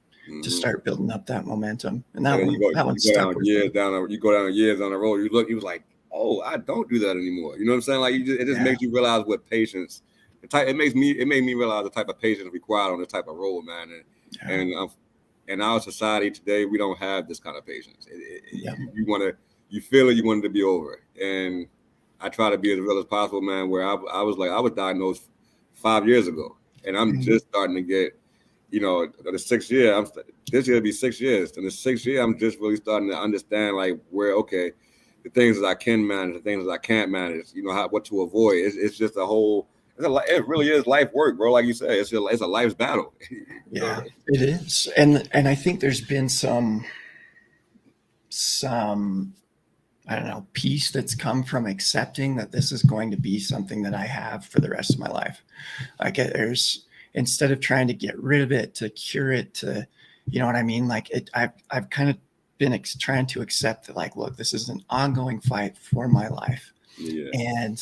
to start building up that momentum. And you go down years down the road. You was like, oh, I don't do that anymore. You know what I'm saying? Like it just makes you realize what patience. It made me realize the type of patience required on this type of role, man. And in our society today, we don't have this kind of patience. You feel it, you want it to be over. And I try to be as real as possible, man, where I was diagnosed 5 years ago. And I'm just starting to get, the 6th year, this year will be 6 years. In the 6th year, I'm just really starting to understand like where, okay, the things that I can manage, the things that I can't manage, what to avoid. It's just a whole, it really is life work, bro. Like you said, it's a life's battle. Yeah, it is. And I think there's been some I don't know, peace that's come from accepting that this is going to be something that I have for the rest of my life. Like instead of trying to get rid of it, to cure it, to, you know what I mean? Like I've kind of been trying to accept that, like, look, this is an ongoing fight for my life. Yeah. And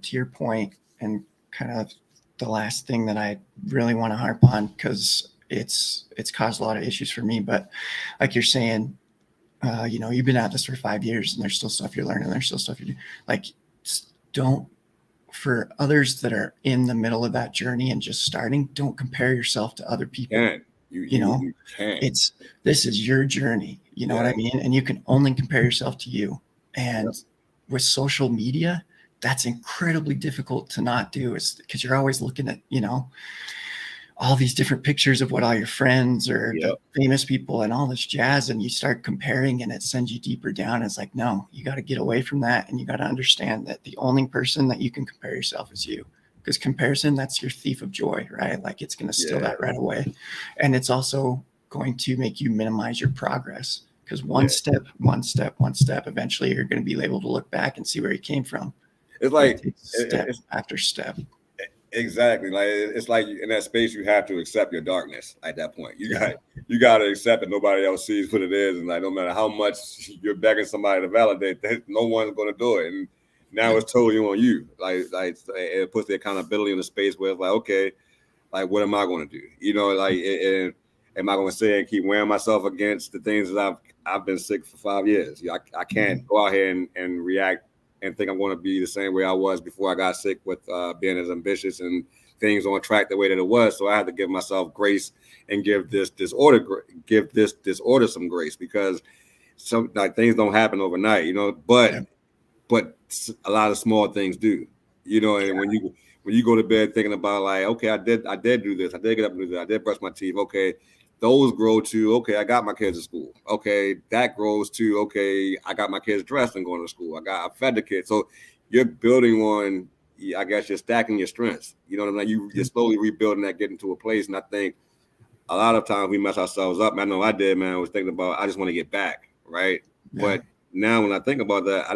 to your point, and kind of the last thing that I really want to harp on, because it's caused a lot of issues for me, but like you're saying, you've been at this for 5 years and there's still stuff you're learning. There's still stuff you do. Like, for others that are in the middle of that journey and just starting, don't compare yourself to other people. You can't. This is your journey. You know what I mean? And you can only compare yourself to you. And with social media, that's incredibly difficult to not do, is because you're always looking at, all these different pictures of what all your friends or the famous people and all this jazz, and you start comparing and it sends you deeper down. It's like, no, you got to get away from that. And you got to understand that the only person that you can compare yourself is you, because comparison, that's your thief of joy, right? Like, it's going to steal that right away. And it's also going to make you minimize your progress, because one step, eventually you're going to be able to look back and see where you came from. It's like step after step. Exactly. Like, it's like in that space, you have to accept your darkness at that point. You got to accept that nobody else sees what it is. And like, no matter how much you're begging somebody to validate that, no one's going to do it. And now it's totally on you. Like it puts the accountability in the space where it's like, okay, like, what am I going to do? Am I going to say and keep wearing myself against the things that I've been sick for 5 years? I can't go out here and react and think I'm going to be the same way I was before I got sick, with being as ambitious and things on track the way that it was. So I had to give myself grace and give this disorder some grace, because some things don't happen overnight, but a lot of small things do, and when you go to bed thinking about, like, okay, I did do this, I did get up and do that, I did brush my teeth, okay, those grow to, okay, I got my kids to school. Okay, that grows to, okay, I got my kids dressed and going to school. I fed the kids. So you're building on, I guess you're stacking your strengths. You know what I mean? You're slowly rebuilding that, getting to a place. And I think a lot of times we mess ourselves up. I know I did, man. I was thinking about, I just want to get back, right? Yeah. But now when I think about that, I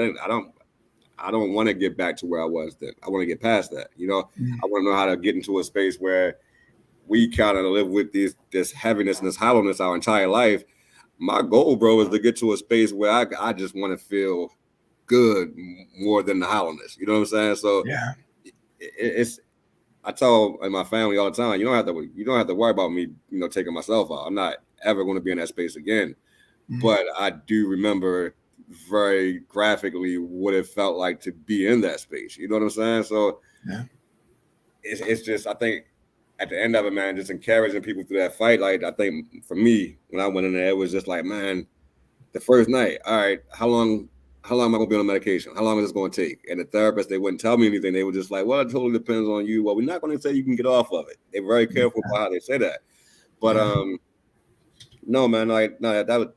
don't want to get back to where I was then. I want to get past that. I want to know how to get into a space where we kind of live with this heaviness and this hollowness our entire life. My goal, bro, is to get to a space where I just want to feel good more than the hollowness. You know what I'm saying? So I tell my family all the time, you don't have to worry about me, taking myself out. I'm not ever going to be in that space again. Mm-hmm. But I do remember very graphically what it felt like to be in that space. You know what I'm saying? So it's just, I think, at the end of it, man, just encouraging people through that fight. Like, I think for me, when I went in there, it was just like, man, the first night, all right, how long am I gonna be on medication? How long is this gonna take? And the therapist, they wouldn't tell me anything. They were just like, well, it totally depends on you. Well, we're not gonna say you can get off of it. They're very careful about how they say that. But no, man, that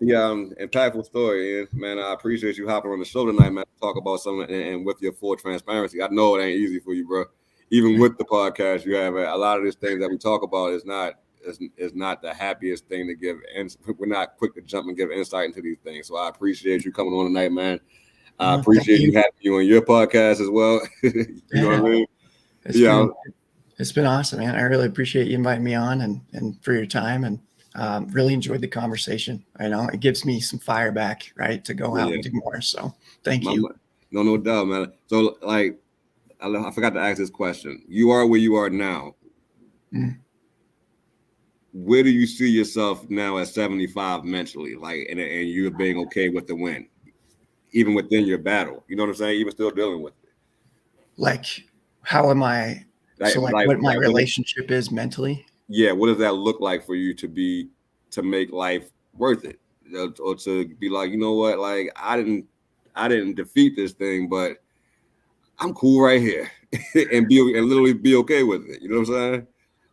Yeah, impactful story, Ian. Man, I appreciate you hopping on the show tonight, man. To talk about something and with your full transparency. I know it ain't easy for you, bro. Even with the podcast, you have a lot of these things that we talk about is not the happiest thing to give. And we're not quick to jump and give insight into these things. So I appreciate you coming on tonight, man. I appreciate you having you on your podcast as well. You know what I mean? It's been awesome, man. I really appreciate you inviting me on and for your time, and really enjoyed the conversation. I know it gives me some fire back, right, to go out and do more. So thank you. No doubt, man. So like, I forgot to ask this question. You are where you are now. Mm. Where do you see yourself now at 75 mentally? Like, and you being okay with the win, even within your battle. You know what I'm saying? Even still dealing with it. Like, how am I? What my relationship is mentally? Yeah. What does that look like for you to make life worth it, or to be like, you know what? Like, I didn't defeat this thing, but I'm cool right here, and literally be okay with it. You know what I'm saying?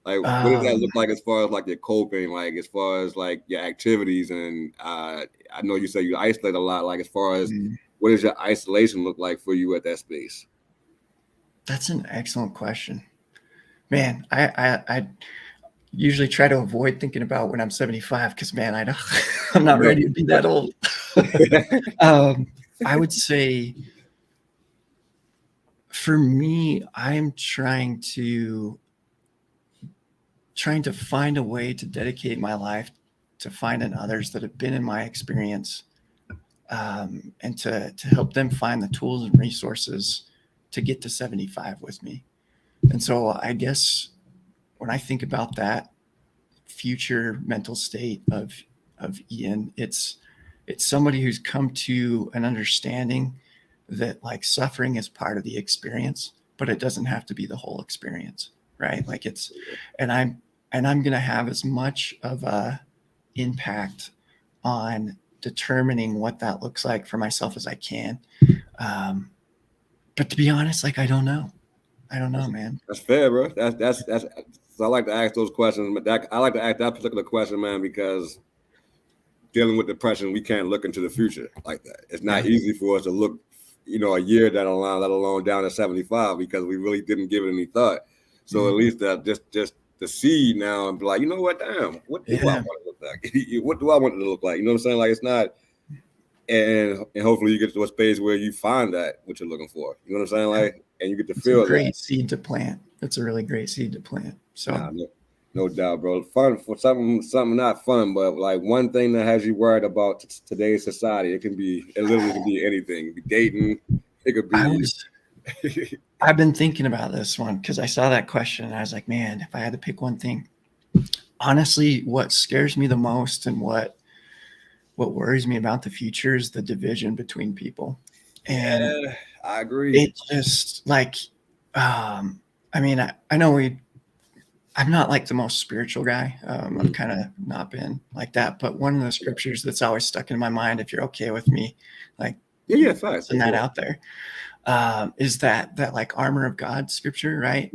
Like, what does that look like as far as like your coping, like as far as like your activities? And I know you say you isolate a lot. Like, as far as what does your isolation look like for you at that space? That's an excellent question, man. I usually try to avoid thinking about when I'm 75 because, man, I'm not ready to be that old. I would say, for me, I'm trying to find a way to dedicate my life to finding others that have been in my experience, and to help them find the tools and resources to get to 75 with me. And so I guess when I think about that future mental state of Ian, it's somebody who's come to an understanding that like suffering is part of the experience, but it doesn't have to be the whole experience, right? Like and I'm going to have as much of a impact on determining what that looks like for myself as I can. But to be honest, like, I don't know, man. That's fair, bro. That's so I like to ask those questions, but I like to ask that particular question, man, because dealing with depression, we can't look into the future like that. It's not easy for us to look, a year down the line, let alone down to 75, because we really didn't give it any thought. So at least that just the seed now, and be like, you know what, damn, what do I want to look like? What do I want it to look like? You know what I'm saying? Like, it's not, and hopefully you get to a space where you find that what you're looking for. You know what I'm saying? Like, and you get to feel a great seed to plant. That's a really great seed to plant. So no doubt, bro. Fun for something not fun, but like one thing that has you worried about today's society. It literally can be anything. It could be dating. It could be. I've been thinking about this one because I saw that question and I was like, man, if I had to pick one thing, honestly, what scares me the most and what worries me about the future is the division between people. And I agree. It just like, I mean, I know I'm not like the most spiritual guy. I've kind of not been like that, but one of the scriptures that's always stuck in my mind, if you're okay with me, like, putting that out there, is that like armor of God scripture, right?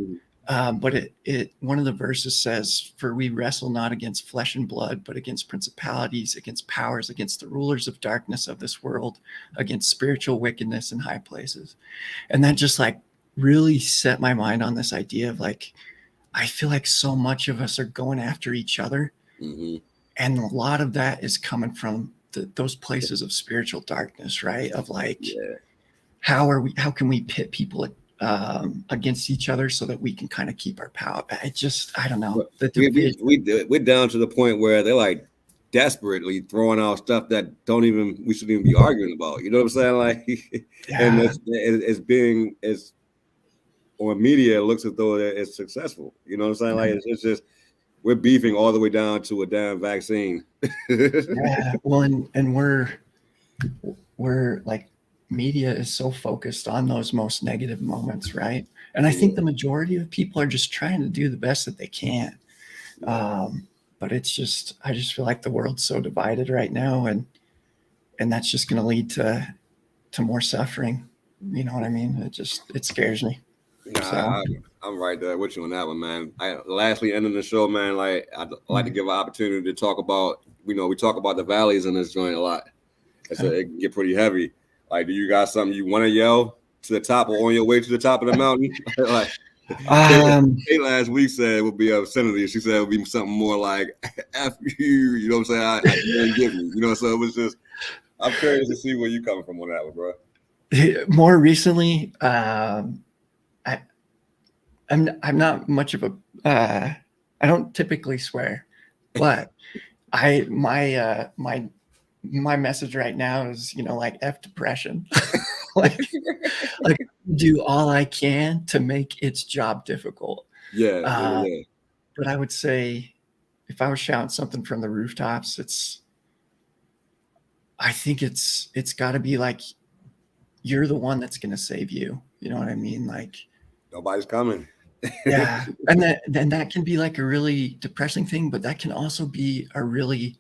But it one of the verses says, "For we wrestle not against flesh and blood, but against principalities, against powers, against the rulers of darkness of this world, against spiritual wickedness in high places." And that just like really set my mind on this idea of like, I feel like so much of us are going after each other, and a lot of that is coming from those places of spiritual darkness, right? Of like, how can we pit people against each other so that we can kind of keep our power? I don't know. We're down to the point where they're like desperately throwing out stuff that we shouldn't even be arguing about. You know what I'm saying? Like, and it's on media, it looks as though it's successful. You know what I'm saying? Like, it's just we're beefing all the way down to a damn vaccine. Well, and we're like, media is so focused on those most negative moments, right? And I think the majority of people are just trying to do the best that they can. But I just feel like the world's so divided right now, and that's just going to lead to more suffering. You know what I mean? It scares me. I'm right there with you on that one, man. Lastly, ending the show, man, like I'd like to give an opportunity to talk about we talk about the valleys in this joint a lot. So it can get pretty heavy. Like, do you got something you want to yell to the top or on your way to the top of the mountain? Like, Kate last week said it would be obscenity. She said it would be something more like F you, you know what I'm saying? I can't give you, you know, so it was just, I'm curious to see where you coming from on that one, bro. More recently, I'm not much of a I don't typically swear, but my message right now is, you know, like F depression. like do all I can to make its job difficult. Yeah. But I would say if I was shouting something from the rooftops, I think it's got to be like, you're the one that's going to save you. You know what I mean? Like, nobody's coming. Yeah. And that can be like a really depressing thing, but that can also be a really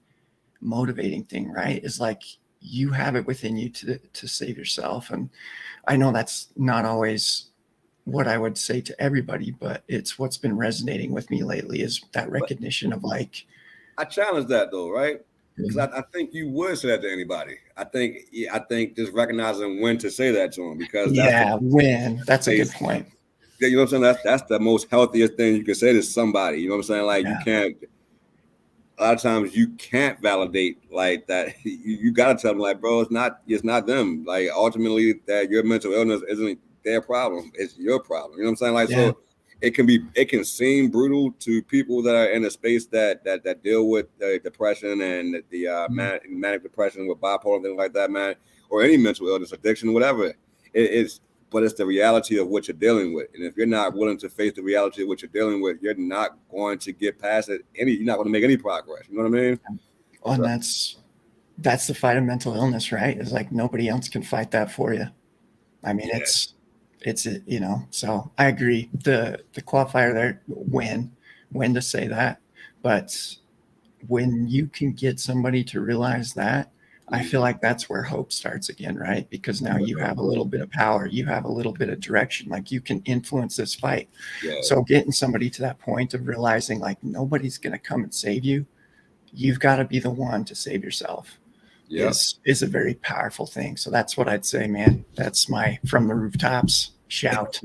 motivating thing, right? Is like, you have it within you to save yourself. And I know that's not always what I would say to everybody, but it's what's been resonating with me lately is that recognition of like. I challenge that though, right? Because I think you would say that to anybody. I think just recognizing when to say that to them, because that's a good point. You know what I'm saying? That's the most healthiest thing you can say to somebody. You know what I'm saying? Like, you can't. A lot of times you can't validate like that. You got to tell them, like, bro, it's not them. Like, ultimately, that your mental illness isn't their problem. It's your problem. You know what I'm saying? Like, so it can seem brutal to people that are in a space that deal with depression and the manic depression with bipolar, things like that, man, or any mental illness, addiction, whatever. But it's the reality of what you're dealing with. And if you're not willing to face the reality of what you're dealing with, you're not going to get past it. You're not going to make any progress. You know what I mean? Well, and that's the fight of mental illness, right? It's like nobody else can fight that for you. I mean, it's you know, so I agree. The qualifier there, when to say that. But when you can get somebody to realize that, I feel like that's where hope starts again, right? Because now you have a little bit of power, you have a little bit of direction, like you can influence this fight. Yeah. So getting somebody to that point of realizing like nobody's going to come and save you, you've got to be the one to save yourself. Is a very powerful thing. So that's what I'd say, man. That's my from the rooftops shout.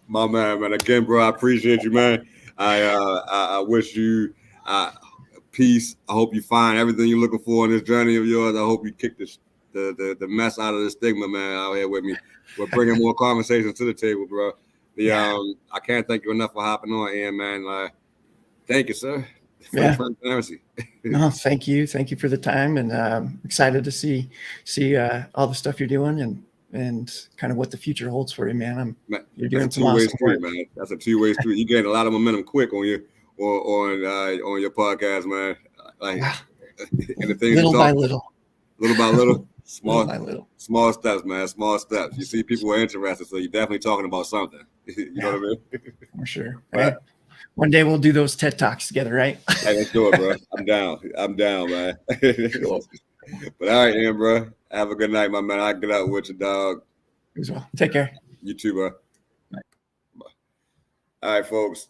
My man. Again, bro, I appreciate you, man. I wish you peace. I hope you find everything you're looking for in this journey of yours. I hope you kick the mess out of the stigma, man, out here with me. We're bringing more conversations to the table, bro. I can't thank you enough for hopping on, Ian, man. Thank you, sir. Transparency. No, thank you for the time, and excited to see all the stuff you're doing and kind of what the future holds for you, man. You're doing some awesome work, man. That's a two-way street. You gained a lot of momentum quick on your on your podcast, man. Like, and the things little by little, small steps, man. Small steps. You see, people are interested, so you're definitely talking about something. You know what I mean? For sure. Right. One day we'll do those TED Talks together, right? Hey, let's do it, bro. I'm down, man. Cool. But all right, Ian, bro. Have a good night, my man. I'll get out with your dog. You as well. Take care. You too, bro. Bye. All right, folks.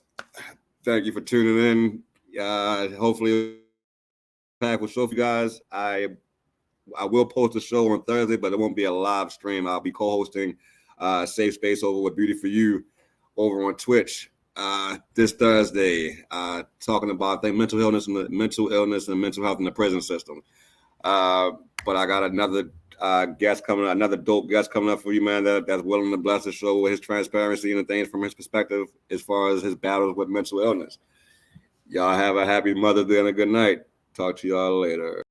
Thank you for tuning in. Hopefully, back with show for you guys. I will post a show on Thursday, but it won't be a live stream. I'll be co-hosting Safe Space over with Beauty for You over on Twitch this Thursday, talking about, I think, mental illness and mental health in the prison system. But I got another guest coming up, another dope guest coming up for you, man, that's willing to bless the show with his transparency and the things from his perspective as far as his battles with mental illness. Y'all have a happy Mother's Day and a good night. Talk to y'all later.